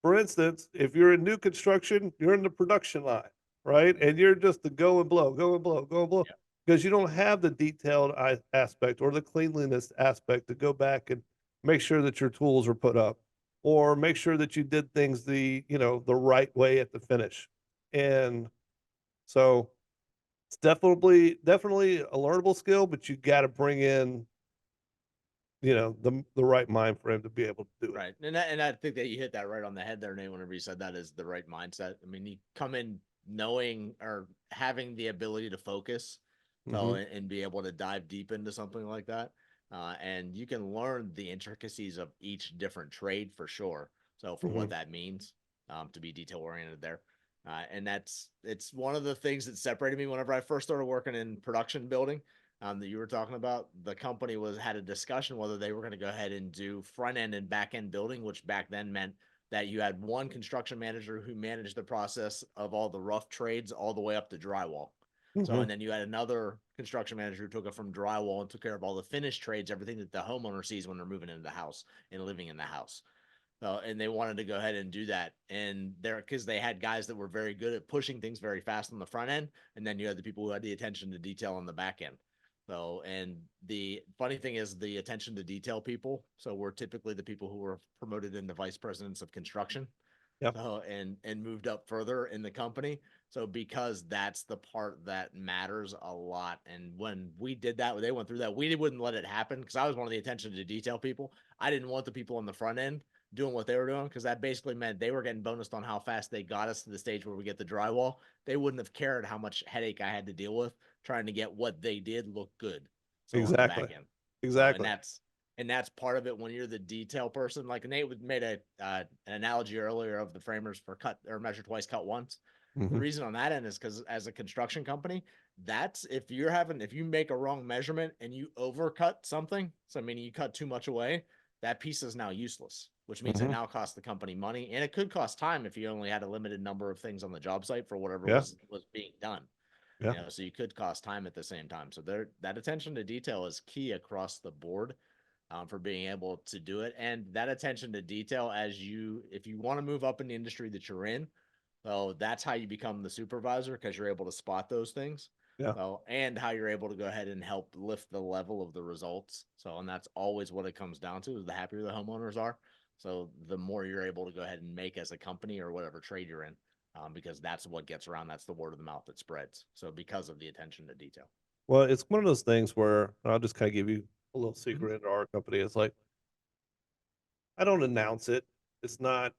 For instance, if you're in new construction, you're in the production line, right? And you're just the go and blow, go and blow, go and blow, Yeah. because you don't have the detailed aspect or the cleanliness aspect to go back and make sure that your tools are put up, or make sure that you did things the right way at the finish. And so it's definitely a learnable skill, but you got to bring in, the right mind frame to be able to do it. Right. And I think that you hit that right on the head there, Nate, whenever you said that is the right mindset. I mean, you come in knowing or having the ability to focus, so Hmm. and be able to dive deep into something like that. And you can learn the intricacies of each different trade for sure. So for what Hmm. that means, to be detail oriented there. And it's one of the things that separated me whenever I first started working in production building, that you were talking about. The company had a discussion whether they were going to go ahead and do front end and back end building, which back then meant that you had one construction manager who managed the process of all the rough trades all the way up to drywall. So, Hmm. and then you had another construction manager who took it from drywall and took care of all the finished trades, everything that the homeowner sees when they're moving into the house and living in the house. And they wanted to go ahead and do that. And because they had guys that were very good at pushing things very fast on the front end. And then you had the people who had the attention to detail on the back end. So, and the funny thing is the attention to detail people. So we're typically the people who were promoted into vice presidents of construction. Yep. So, and moved up further in the company. So because that's the part that matters a lot. And when we did that, they went through that, we wouldn't let it happen because I was one of the attention to detail people. I didn't want the people on the front end doing what they were doing, because that basically meant they were getting bonused on how fast they got us to the stage where we get the drywall. They wouldn't have cared how much headache I had to deal with trying to get what they did look good. So on the Exactly. back end. So Exactly. and that's part of it when you're the detail person. Like Nate made an analogy earlier of the framers for cut or measure twice, cut once. The Hmm. reason on that end is because as a construction company, that's if you make a wrong measurement and you overcut something, so meaning you cut too much away, that piece is now useless, which means it Hmm. now costs the company money, and it could cost time if you only had a limited number of things on the job site for whatever Yeah. was being done. Yeah. So you could cost time at the same time. So that attention to detail is key across the board, for being able to do it. And that attention to detail, if you want to move up in the industry that you're in, so that's how you become the supervisor, because you're able to spot those things. Yeah. So, and how you're able to go ahead and help lift the level of the results. So, and that's always what it comes down to, is the happier the homeowners are. So the more you're able to go ahead and make as a company or whatever trade you're in, because that's what gets around. That's the word of the mouth that spreads. So because of the attention to detail. Well, it's one of those things where I'll just kind of give you a little Mhm. secret into our company. It's like, I don't announce it. It's not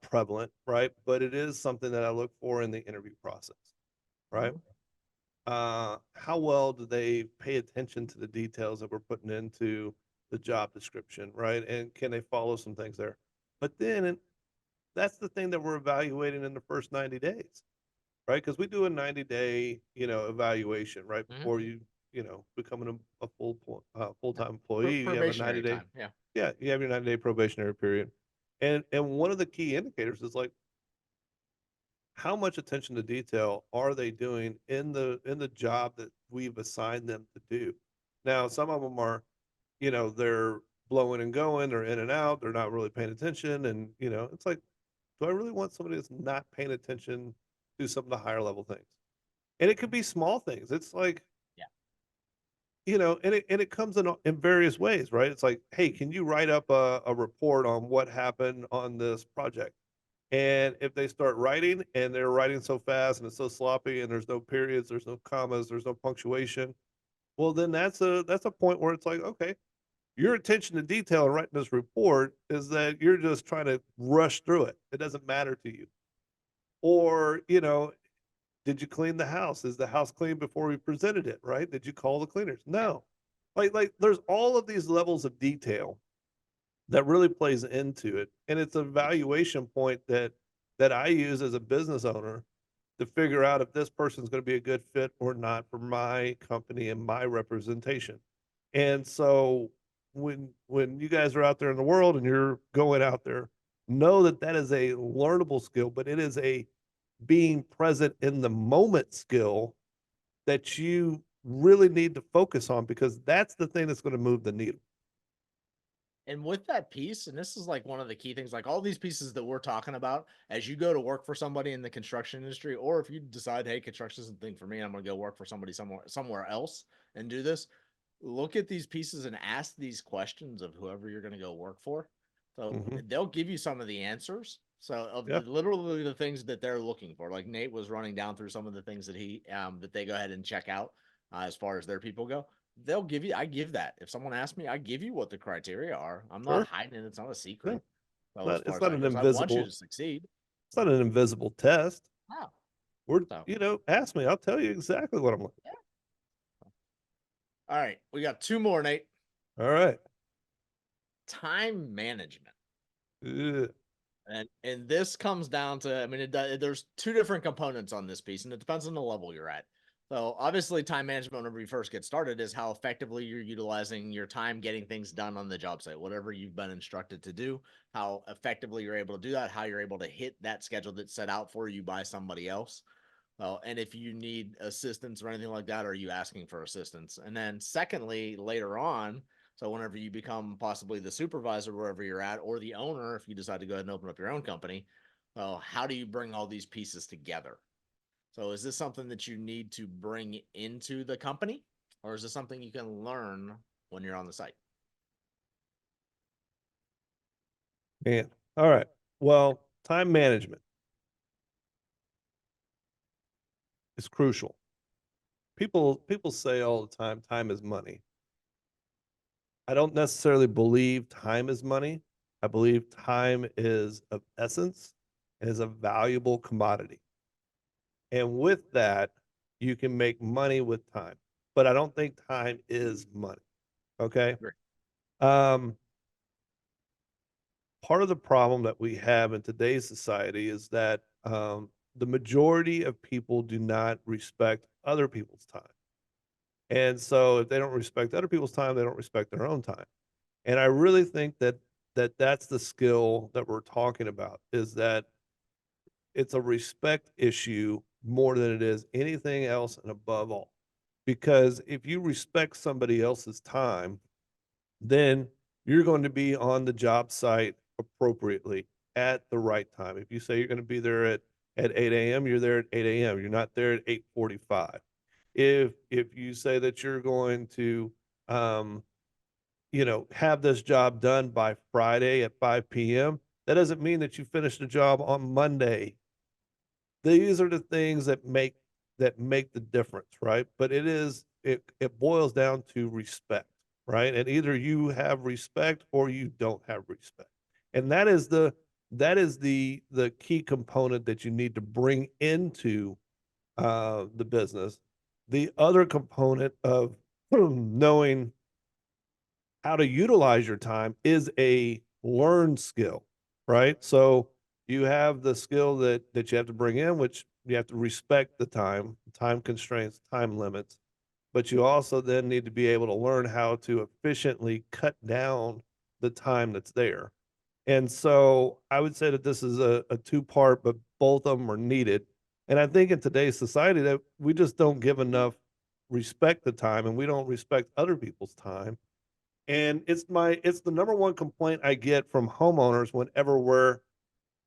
prevalent, right? But it is something that I look for in the interview process, right? Mhm. How well do they pay attention to the details that we're putting into the job description, right? And can they follow some things there? But then that's the thing that we're evaluating in the first 90 days, right? Because we do a 90-day, evaluation right Mhm. before becoming a full-time employee. You have a Probationary 90-day, time. Yeah. yeah, you have your 90-day probationary period. And one of the key indicators is like how much attention to detail are they doing in the job that we've assigned them to do. Now, some of them are, they're blowing and going, they're in and out, they're not really paying attention. And, it's like, do I really want somebody that's not paying attention to some of the higher level things? And it could be small things. It's like, Yeah. and it comes in various ways, right? It's like, hey, can you write up a report on what happened on this project? And if they start writing and they're writing so fast and it's so sloppy and there's no periods, there's no commas, there's no punctuation, well, then that's a point where it's like, okay, your attention to detail in writing this report is that you're just trying to rush through it. It doesn't matter to you. Or, did you clean the house? Is the house clean before we presented it, right? Did you call the cleaners? No. Like there's all of these levels of detail that really plays into it. And it's a valuation point that I use as a business owner to figure out if this person's going to be a good fit or not for my company and my representation. And so when you guys are out there in the world and you're going out there, know that that is a learnable skill, but it is a being present in the moment skill that you really need to focus on because that's the thing that's going to move the needle. And with that piece, and this is like one of the key things, like all these pieces that we're talking about, as you go to work for somebody in the construction industry, or if you decide, hey, construction isn't the thing for me, I'm going to go work for somebody somewhere else and do this. Look at these pieces and ask these questions of whoever you're going to go work for. So Mhm. they'll give you some of the answers. So of Yeah, literally the things that they're looking for, like Nate was running down through some of the things that they go ahead and check out as far as their people go. They'll give you, I give that. If someone asks me, I give you what the criteria are. I'm not sure. hiding it. It's not a Yeah. secret. So as far It's as not that an goes, I want you invisible to succeed. it's not an invisible test. Wow. We're, So ask me, I'll tell you exactly what I'm looking yeah. All right. We got two more, Nate. for. All right. Time management. Ugh. And this comes down to, I mean, there's two different components on this piece, and it depends on the level you're at. So obviously, time management whenever you first get started is how effectively you're utilizing your time getting things done on the job site, whatever you've been instructed to do, how effectively you're able to do that, how you're able to hit that schedule that's set out for you by somebody else. And if you need assistance or anything like that, are you asking for assistance? And then secondly, later on, so whenever you become possibly the supervisor wherever you're at, or the owner, if you decide to go ahead and open up your own company, well, how do you bring all these pieces together? So is this something that you need to bring into the company, or is this something you can learn when you're on the site? Man. All right. Well, time management is crucial. People say all the time, time is money. I don't necessarily believe time is money. I believe time is of essence and is a valuable commodity. And with that, you can make money with time. But I don't think time is money. Okay. Great. Um, Part of the problem that we have in today's society is that the majority of people do not respect other people's time. And so if they don't respect other people's time, they don't respect their own time. And I really think that's the skill that we're talking about is that it's a respect issue more than it is anything else and above all. Because if you respect somebody else's time, then you're going to be on the job site appropriately at the right time. If you say you're going to be there at 8 a.m., you're there at 8 a.m. You're not there at 8:45. If you say that you're going to um, have this job done by Friday at 5 p.m., that doesn't mean that you finish the job on Monday. These are the things that make the difference, right? But it boils down to respect, right? And either you have respect or you don't have respect. And that is the key component that you need to bring into the business. The other component of knowing how to utilize your time is a learned skill, right? So you have the skill that you have to bring in, which you have to respect the time constraints, time limits. but you also then need to be able to learn how to efficiently cut down the time that's there. And so I would say that this is a two-part, but both of them are needed. And I think in today's society that we just don't give enough respect to time and we don't respect other people's time. And it's the number one complaint I get from homeowners whenever we're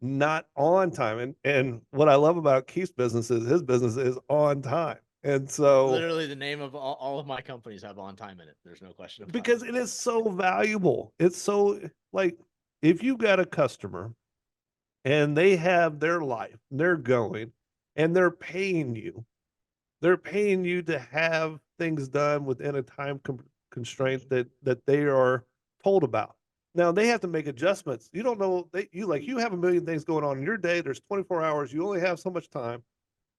not on time. And what I love about Keith's business is his business is on time. And so Literally the name of all of my companies have on time in it. There's no question about because it. it is so valuable. It's so like if you got a customer and they have their life, they're going and they're paying you to have things done within a time constraint that they are told about. Now they have to make adjustments. You don't know you have a million things going on in your day. There's 24 hours. You only have so much time.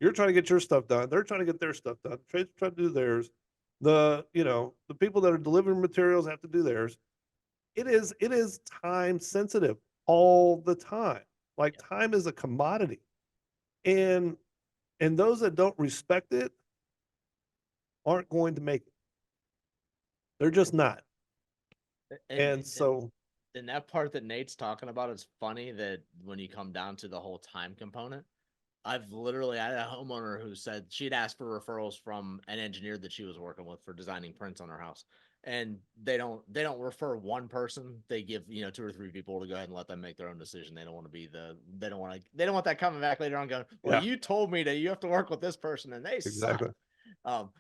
You're trying to get your stuff done. They're trying to get their stuff done. Trades trying to do theirs. The people that are delivering materials have to do theirs. It is time sensitive all the time. Like time is a commodity. And those that don't respect it aren't going to make it. They're just not. And so And that part that Nate's talking about, it's funny that when you come down to the whole time component, I had a homeowner who said she'd asked for referrals from an engineer that she was working with for designing prints on her house. And they don't refer one person. They give, two or three people to go ahead and let them make their own decision. They don't want to be they don't want that coming back later on going, well, yeah, you told me that you have to work with this person and they suck. exactly.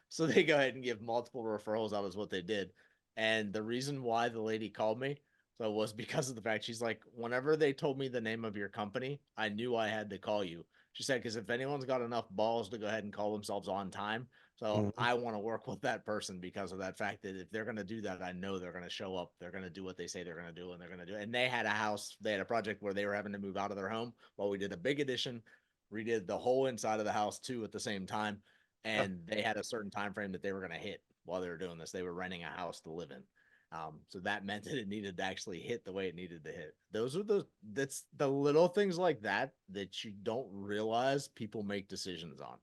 So they go ahead and give multiple referrals out is what they did. And the reason why the lady called me was because of the fact she's like, whenever they told me the name of your company, I knew I had to call you. She said, because if anyone's got enough balls to go ahead and call themselves on time, so Mhm. I want to work with that person because of that fact that if they're going to do that, I know they're going to show up. They're going to do what they say they're going to do, and they're going to do it. And they had a project where they were having to move out of their home while we did a big addition, redid the whole inside of the house too at the same time. Yeah. And they had a certain time frame that they were going to hit while they were doing this. They were renting a house to live in. So that meant that it needed to actually hit the way it needed to hit. That's the little things like that you don't realize people make decisions on.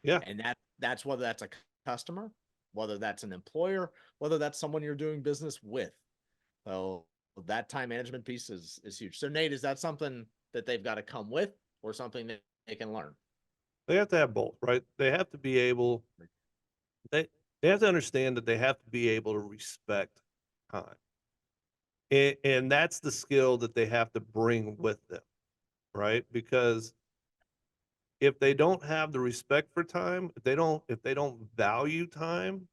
Yeah. And that's whether that's a customer, whether that's an employer, whether that's someone you're doing business with. So that time management piece is huge. So Nate, is that something that they've got to come with or something that they can learn? They have to have both, right? They have to be able they they have to understand that they have to be able to respect time. And that's the skill that they have to bring with them, right? Because if they don't have the respect for time, if they don't value time,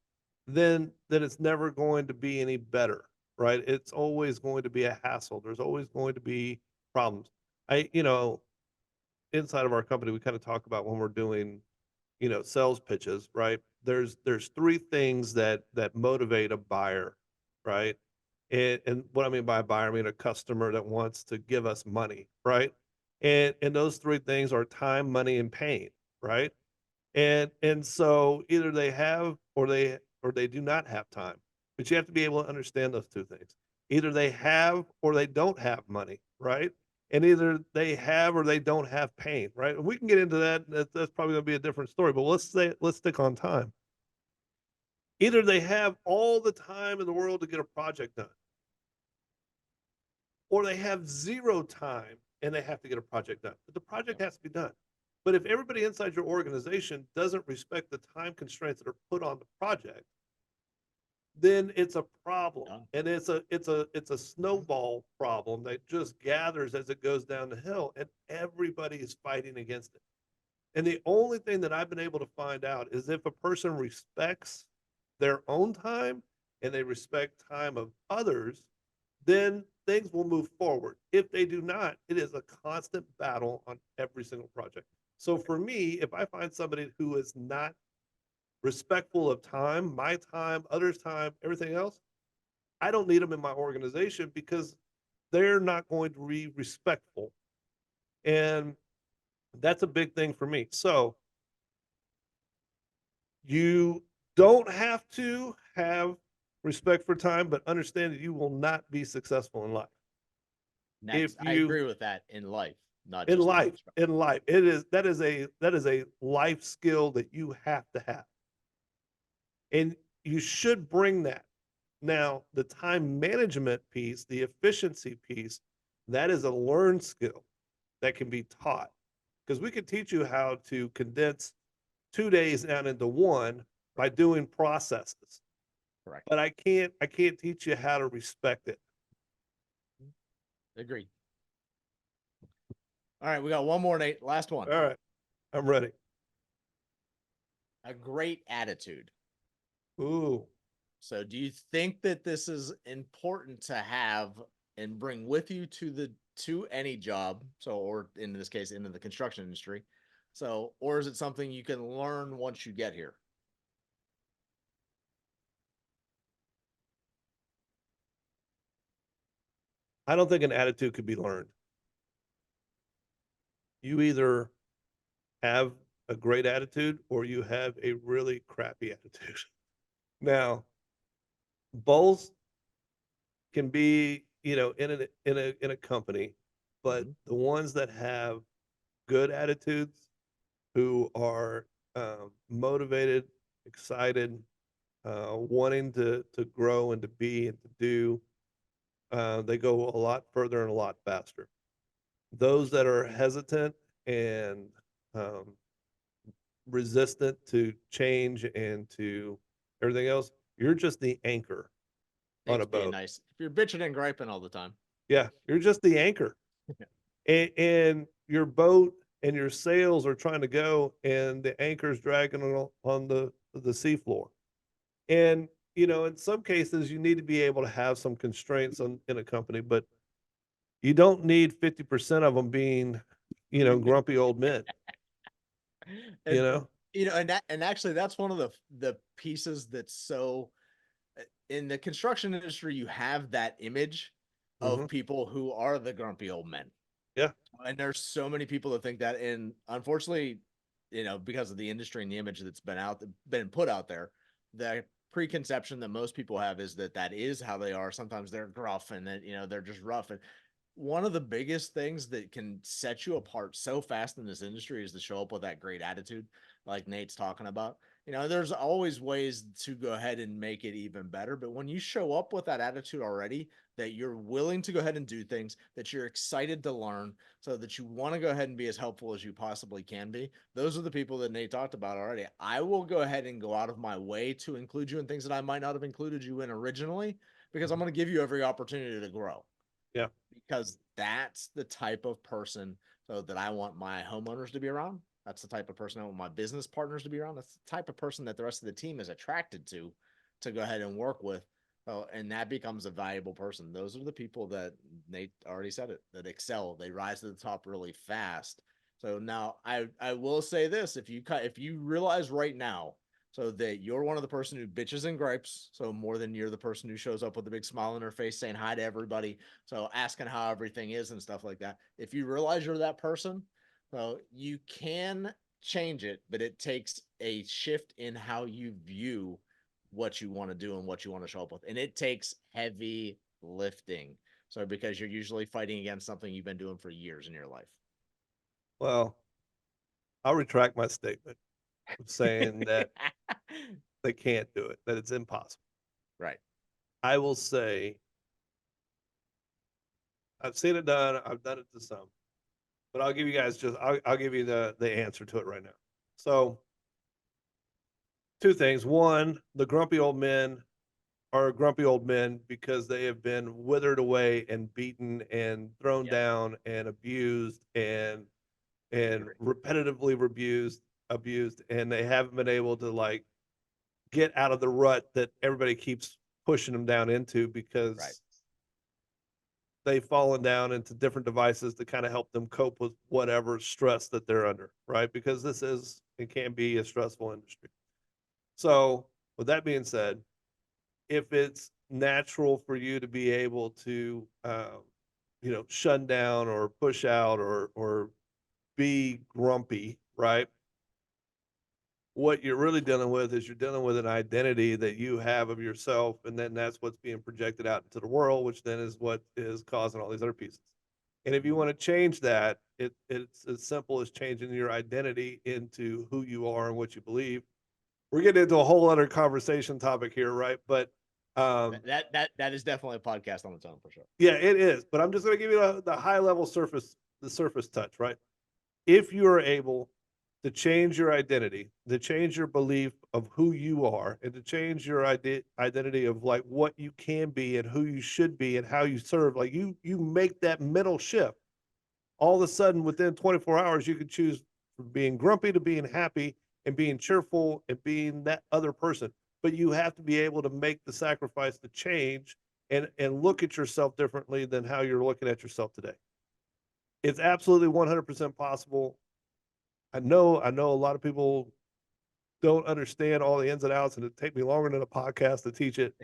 then it's never going to be any better, right? It's always going to be a hassle. There's always going to be problems. Inside of our company, we kind of talk about when we're doing, sales pitches, right? There's three things that motivate a buyer, right? And what I mean by a buyer, I mean a customer that wants to give us money, right? And those three things are time, money, and pain, right? And so either they have or they do not have time. But you have to be able to understand those two things. Either they have or they don't have money, right? And either they have or they don't have pain, right? We can get into that. That's probably going to be a different story. But let's stick on time. Either they have all the time in the world to get a project done, or they have zero time and they have to get a project done. But the project has to be done. But if everybody inside your organization doesn't respect the time constraints that are put on the project, then it's a problem. And it's a snowball problem that just gathers as it goes down the hill and everybody is fighting against it. And the only thing that I've been able to find out is if a person respects their own time and they respect time of others, then things will move forward. If they do not, it is a constant battle on every single project. So for me, if I find somebody who is not respectful of time, my time, others' time, everything else, I don't need them in my organization because they're not going to be respectful. And that's a big thing for me. So you don't have to have respect for time, but understand that you will not be successful in life. If I you agree with that in life, not in just in life, construction. in life, that is a life skill that you have to have. And you should bring that. Now, the time management piece, the efficiency piece, that is a learned skill that can be taught. Because we could teach you how to condense 2 days down into one by Right. doing processes. Correct. But I can't teach you how to respect it. Agreed. All right, we got one more, Nate. Last one. All right, I'm ready. A great attitude. Ooh, So do you think that this is important to have and bring with you to any job? So, or in this case, into the construction industry. So, or is it something you can learn once you get here? I don't think an attitude could be learned. You either have a great attitude or you have a really crappy attitude. Now, both can be, in a company, but Mhm. the ones that have good attitudes, who are motivated, excited, wanting to grow and to be and to do, they go a lot further and a lot faster. Those that are hesitant and um, resistant to change and to everything else, you're just the anchor on Nate's a being boat. nice. If you're bitching and griping all the time. Yeah, you're just the anchor. And your boat and your sails are trying to go, and the anchor's dragging on the seafloor. And in some cases, you need to be able to have some constraints in a company, but you don't need 50% of them being, grumpy old men. You And know. and actually that's one of the pieces that's so in the construction industry, you have that image of Hmm. people who are the grumpy old men. Yeah. And there's so many people that think that, and unfortunately, because of the industry and the image that's been put out there, the preconception that most people have is that that is how they are. Sometimes they're gruff and that they're just rough. And one of the biggest things that can set you apart so fast in this industry is to show up with that great attitude, like Nate's talking about. There's always ways to go ahead and make it even better. But when you show up with that attitude already, that you're willing to go ahead and do things, that you're excited to learn, so that you want to go ahead and be as helpful as you possibly can be, those are the people that Nate talked about already. I will go ahead and go out of my way to include you in things that I might not have included you in originally, because I'm Mhm. going to give you every opportunity to grow, Yeah. because that's the type of person that I want my homeowners to be around. That's the type of person I want my business partners to be around. That's the type of person that the rest of the team is attracted to go ahead and work with. Oh, and that becomes a valuable person. Those are the people that Nate already said it, that excel. They rise to the top really fast. So now I will say this: if you realize right now, so that you're one of the person who bitches and gripes, so more than you're the person who shows up with a big smile on their face saying hi to everybody, so asking how everything is and stuff like that. If you realize you're that person, so you can change it, but it takes a shift in how you view what you want to do and what you want to show up with. And it takes heavy lifting. So because you're usually fighting against something you've been doing for years in your life. Well, I'll retract my statement of saying that they can't do it, that it's impossible. Right. I will say I've seen it done. I've done it to some, but I'll give you guys I'll give you the answer to it right now. So two things. One, the grumpy old men are grumpy old men because they have been withered away and beaten and thrown Yep. down and abused and Agree. repetitively abused, and they haven't been able to like get out of the rut that everybody keeps pushing them down into Right. because they've fallen down into different devices to kind of help them cope with whatever stress that they're under, right? Because this is it can be a stressful industry. So, with that being said, if it's natural for you to be able to, shut down or push out or be grumpy, right? What you're really dealing with is you're dealing with an identity that you have of yourself, and then that's what's being projected out into the world, which then is what is causing all these other pieces. And if you Mhm. want to change that, it's as simple as changing your identity into who you are and what you believe. we're getting into a whole other conversation topic here, right? But That is definitely a podcast on its own for sure. yeah, it is. But I'm just going to give you the high level the surface touch, right? If you are able to change your identity, to change your belief of who you are, and to change your identity of like what you can be and who you should be and how you serve, like you make that mental shift. All of a sudden, within 24 hours, you can choose from being grumpy to being happy and being cheerful and being that other person. But you have to be able to make the sacrifice to change and look at yourself differently than how you're looking at yourself today. It's absolutely 100% possible. I know a lot of people don't understand all the ins and outs, and it take me longer than a podcast to teach it,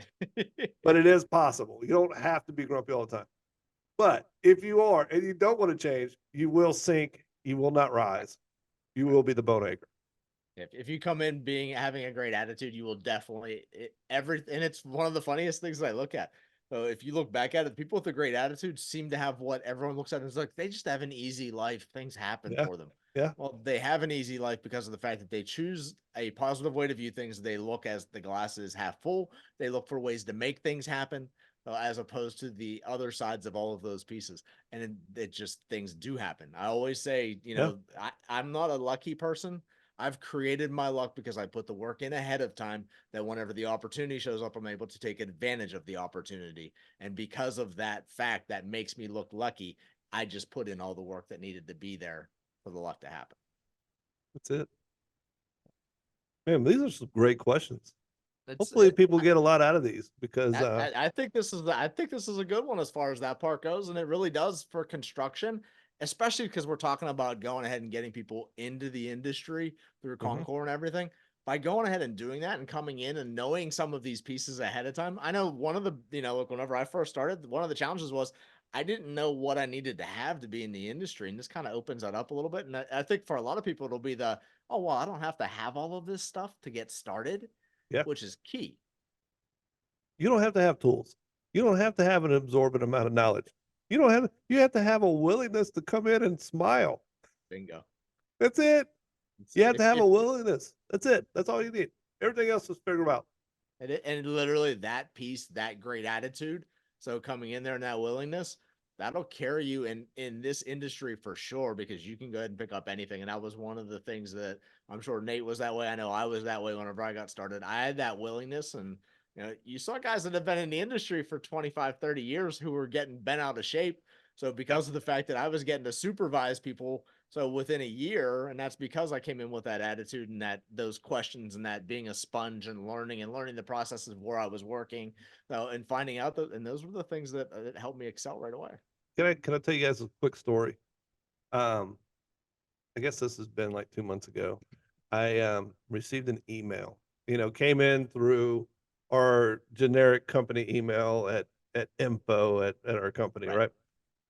but it is possible. You don't have to be grumpy all the time. But if you are and you don't want to change, you will sink, you will not rise. You will be the bone anchor. If you come in having a great attitude, you will definitely and it's one of the funniest things I look at. So if you look back at it, people with a great attitude seem to have what everyone looks at and is like, they just have an easy life. Things happen Yeah. for them. Yeah. Well, they have an easy life because of the fact that they choose a positive way to view things. They look as the glass is half full. They look for ways to make things happen, as opposed to the other sides of all of those pieces. And it just things do happen. I always say, Yeah. I'm not a lucky person. I've created my luck because I put the work in ahead of time that whenever the opportunity shows up, I'm able to take advantage of the opportunity. And because of that fact, that makes me look lucky. I just put in all the work that needed to be there for the luck to happen. That's it. Man, these are some great questions. Hopefully people get a lot out of these because I think this is a good one as far as that part goes, and it really does for construction, especially because we're talking about going ahead and getting people into the industry through Concord and everything. By going ahead and doing that and coming in and knowing some of these pieces ahead of time, I know one of the like whenever I first started, one of the challenges was I didn't know what I needed to have to be in the industry, and this kind of opens that up a little bit. And I think for a lot of people, it'll be oh well, I don't have to have all of this stuff to get started, yeah, which is key. you don't have to have tools. You don't have to have an absorbent amount of knowledge. You have to have a willingness to come in and smile. Bingo. That's it. You have to have If a willingness. That's it. That's all you need. Everything else is figured out. And literally that piece, that great attitude. So coming in there and that willingness, that'll carry you in this industry for sure, because you can go ahead and pick up anything. And that was one of the things that I'm sure Nate was that way. I know I was that way whenever I got started. I had that willingness, and you saw guys that have been in the industry for 25, 30 years who were getting bent out of shape. So because of the fact that I was getting to supervise people, so within a year, and that's because I came in with that attitude and those questions and that being a sponge and learning the processes of where I was working, and finding out and those were the things that helped me excel right away. Can I tell you guys a quick story? I guess this has been like 2 months ago. I received an email. Came in through our generic company email at info at our company, right?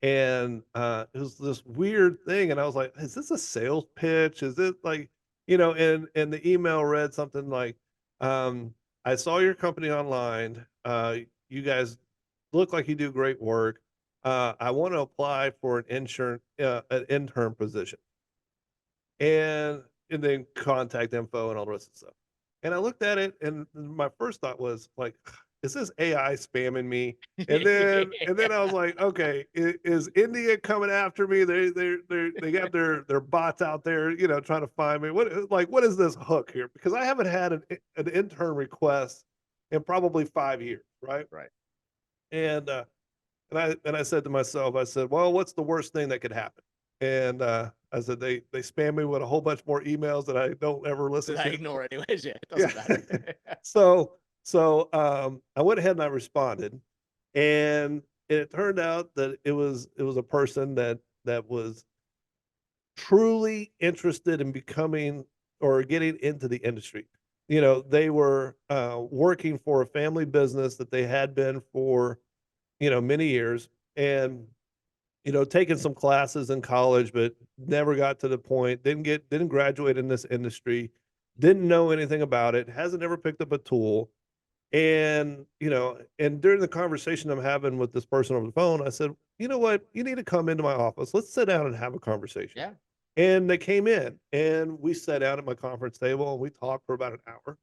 And it was this weird thing, and I was like, "Is this a sales pitch? Is it like?" And the email read something like, "I saw your company online. You guys look like you do great work. I want to apply for an intern position, and then contact info and all the rest of the stuff." And I looked at it, and my first thought was like, "Is this AI spamming me?" And then I was like, "Okay, is India coming after me? They got their bots out there, trying to find me. What is this hook here? Because I haven't had an intern request in probably 5 years, right? Right. And I said to myself, I said, well, what's the worst thing that could happen? And I said they spam me with a whole bunch more emails that I don't ever listen I to. ignore anyways. Yeah, it Yeah. doesn't matter. So I went ahead and I responded, and it turned out that it was a person that was truly interested in becoming or getting into the industry. They were working for a family business that they had been for many years, and taking some classes in college, but never got to the point, didn't graduate in this industry, didn't know anything about it, hasn't ever picked up a tool. And during the conversation I'm having with this person over the phone, I said, you know what, you need to come into my office. Let's sit down and have a conversation. Yeah. And they came in and we sat down at my conference table and we talked for about an hour.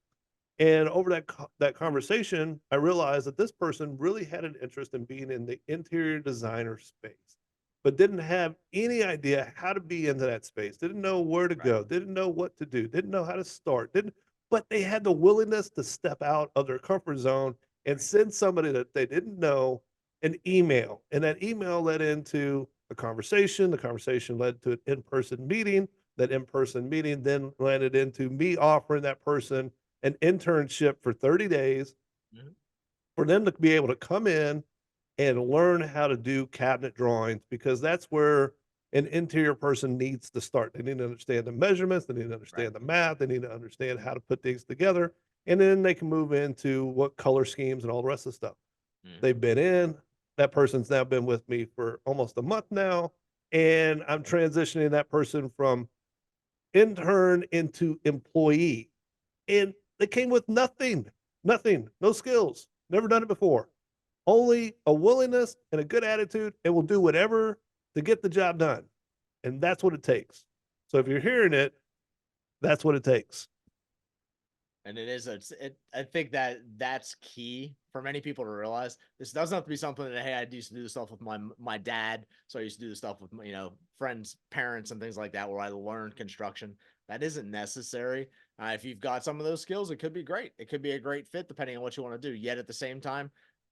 And over that conversation, I realized that this person really had an interest in being in the interior designer space, but didn't have any idea how to be into that space, didn't know where to Right. go, didn't know what to do, didn't know how to start, didn't but they had the willingness to step out of their comfort zone and send somebody that they didn't know an email. And that email led into a conversation. The conversation led to an in-person meeting. That in-person meeting then landed into me offering that person an internship for 30 days Mhm. for them to be able to come in and learn how to do cabinet drawings, because that's where an interior person needs to start. They need to understand the measurements, they need to Right. understand the math, they need to understand how to put things together, and then they can move into what color schemes and all the rest of the stuff. Mhm. They've been in, that person's now been with me for almost a month now, and I'm transitioning that person from intern into employee. And they came with nothing, nothing, no skills, never done it before. Only a willingness and a good attitude, and will do whatever to get the job done. And that's what it takes. So if you're hearing it, that's what it takes. And it is, I think that that's key for many people to realize. This doesn't have to be something that, hey, I used to do this stuff with my dad. So I used to do this stuff with my, friends, parents, and things like that, where I learned construction. That isn't necessary. If you've got some of those skills, it could be great. It could be a great fit depending on what you want to do. Yet at the same time,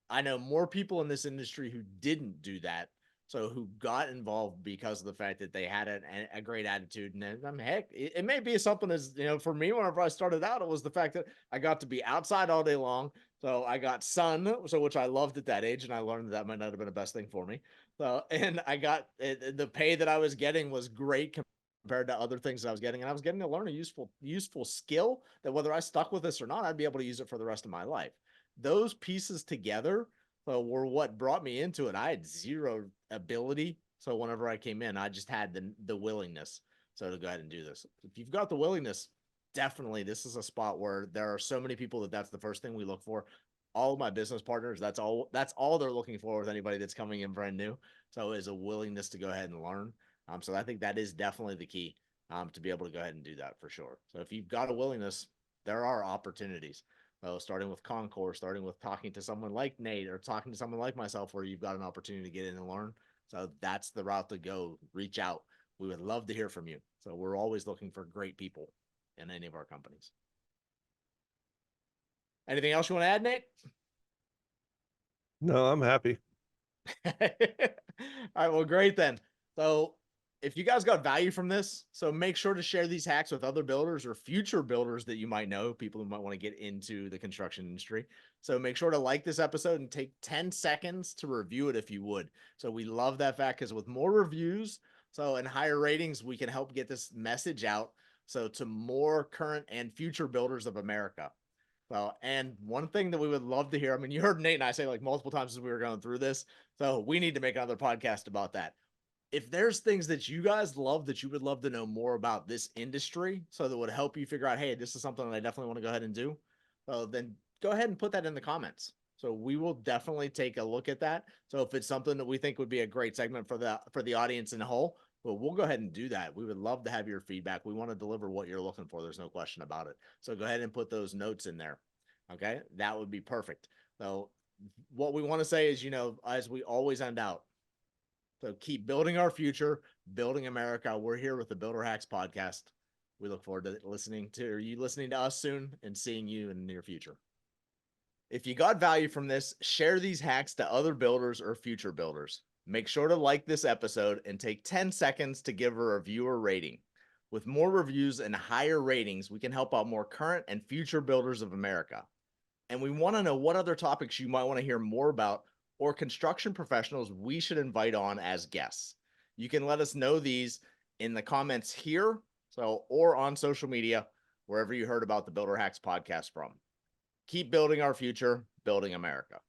I know more people in this industry who didn't do that. So who got involved because of the fact that they had a great attitude. And then, heck, it may be something as, for me, whenever I started out, it was the fact that I got to be outside all day long. So I got sun, so which I loved at that age. And I learned that might not have been the best thing for me. So, and I got the pay that I was getting was great compared to other things that I was getting. And I was getting to learn a useful skill that whether I stuck with this or not, I'd be able to use it for the rest of my life. Those pieces together were what brought me into it. I had zero ability. So whenever I came in, I just had the willingness. So to go ahead and do this. If you've got the willingness, definitely this is a spot where there are so many people that's the first thing we look for. All of my business partners, that's all they're looking for with anybody that's coming in brand new. So is a willingness to go ahead and learn. So I think that is definitely the key to be able to go ahead and do that for sure. So if you've got a willingness, there are opportunities. Starting with Concourse, starting with talking to someone like Nate or talking to someone like myself, where you've got an opportunity to get in and learn. So that's the route to go. Reach out. We would love to hear from you. So we're always looking for great people in any of our companies. Anything else you want to add, Nate? No, I'm happy. All right, well, great then. So if you guys got value from this, so make sure to share these hacks with other builders or future builders that you might know, people who might want to get into the construction industry. So make sure to like this episode and take 10 seconds to review it if you would. So we love that fact, because with more reviews, and higher ratings, we can help get this message out. So to more current and future builders of America. Well, and one thing that we would love to hear, I mean, you heard Nate and I say like multiple times as we were going through this. So we need to make another podcast about that. If there's things that you guys love that you would love to know more about this industry, so that would help you figure out, hey, this is something that I definitely want to go ahead and do, then go ahead and put that in the comments. So we will definitely take a look at that. So if it's something that we think would be a great segment for the audience in whole, well, we'll go ahead and do that. We would love to have your feedback. We want to deliver what you're looking for. There's no question about it. So go ahead and put those notes in there. Okay, that would be perfect. So what we want to say is, as we always end out, so keep building our future, building America. We're here with the Builder Hacks podcast. We look forward to listening to us soon and seeing you in the near future. If you got value from this, share these hacks to other builders or future builders. Make sure to like this episode and take 10 seconds to give a review or rating. With more reviews and higher ratings, we can help out more current and future builders of America. And we want to know what other topics you might want to hear more about, or construction professionals we should invite on as guests. You can let us know these in the comments here, or on social media, wherever you heard about the Builder Hacks podcast from. Keep building our future, building America.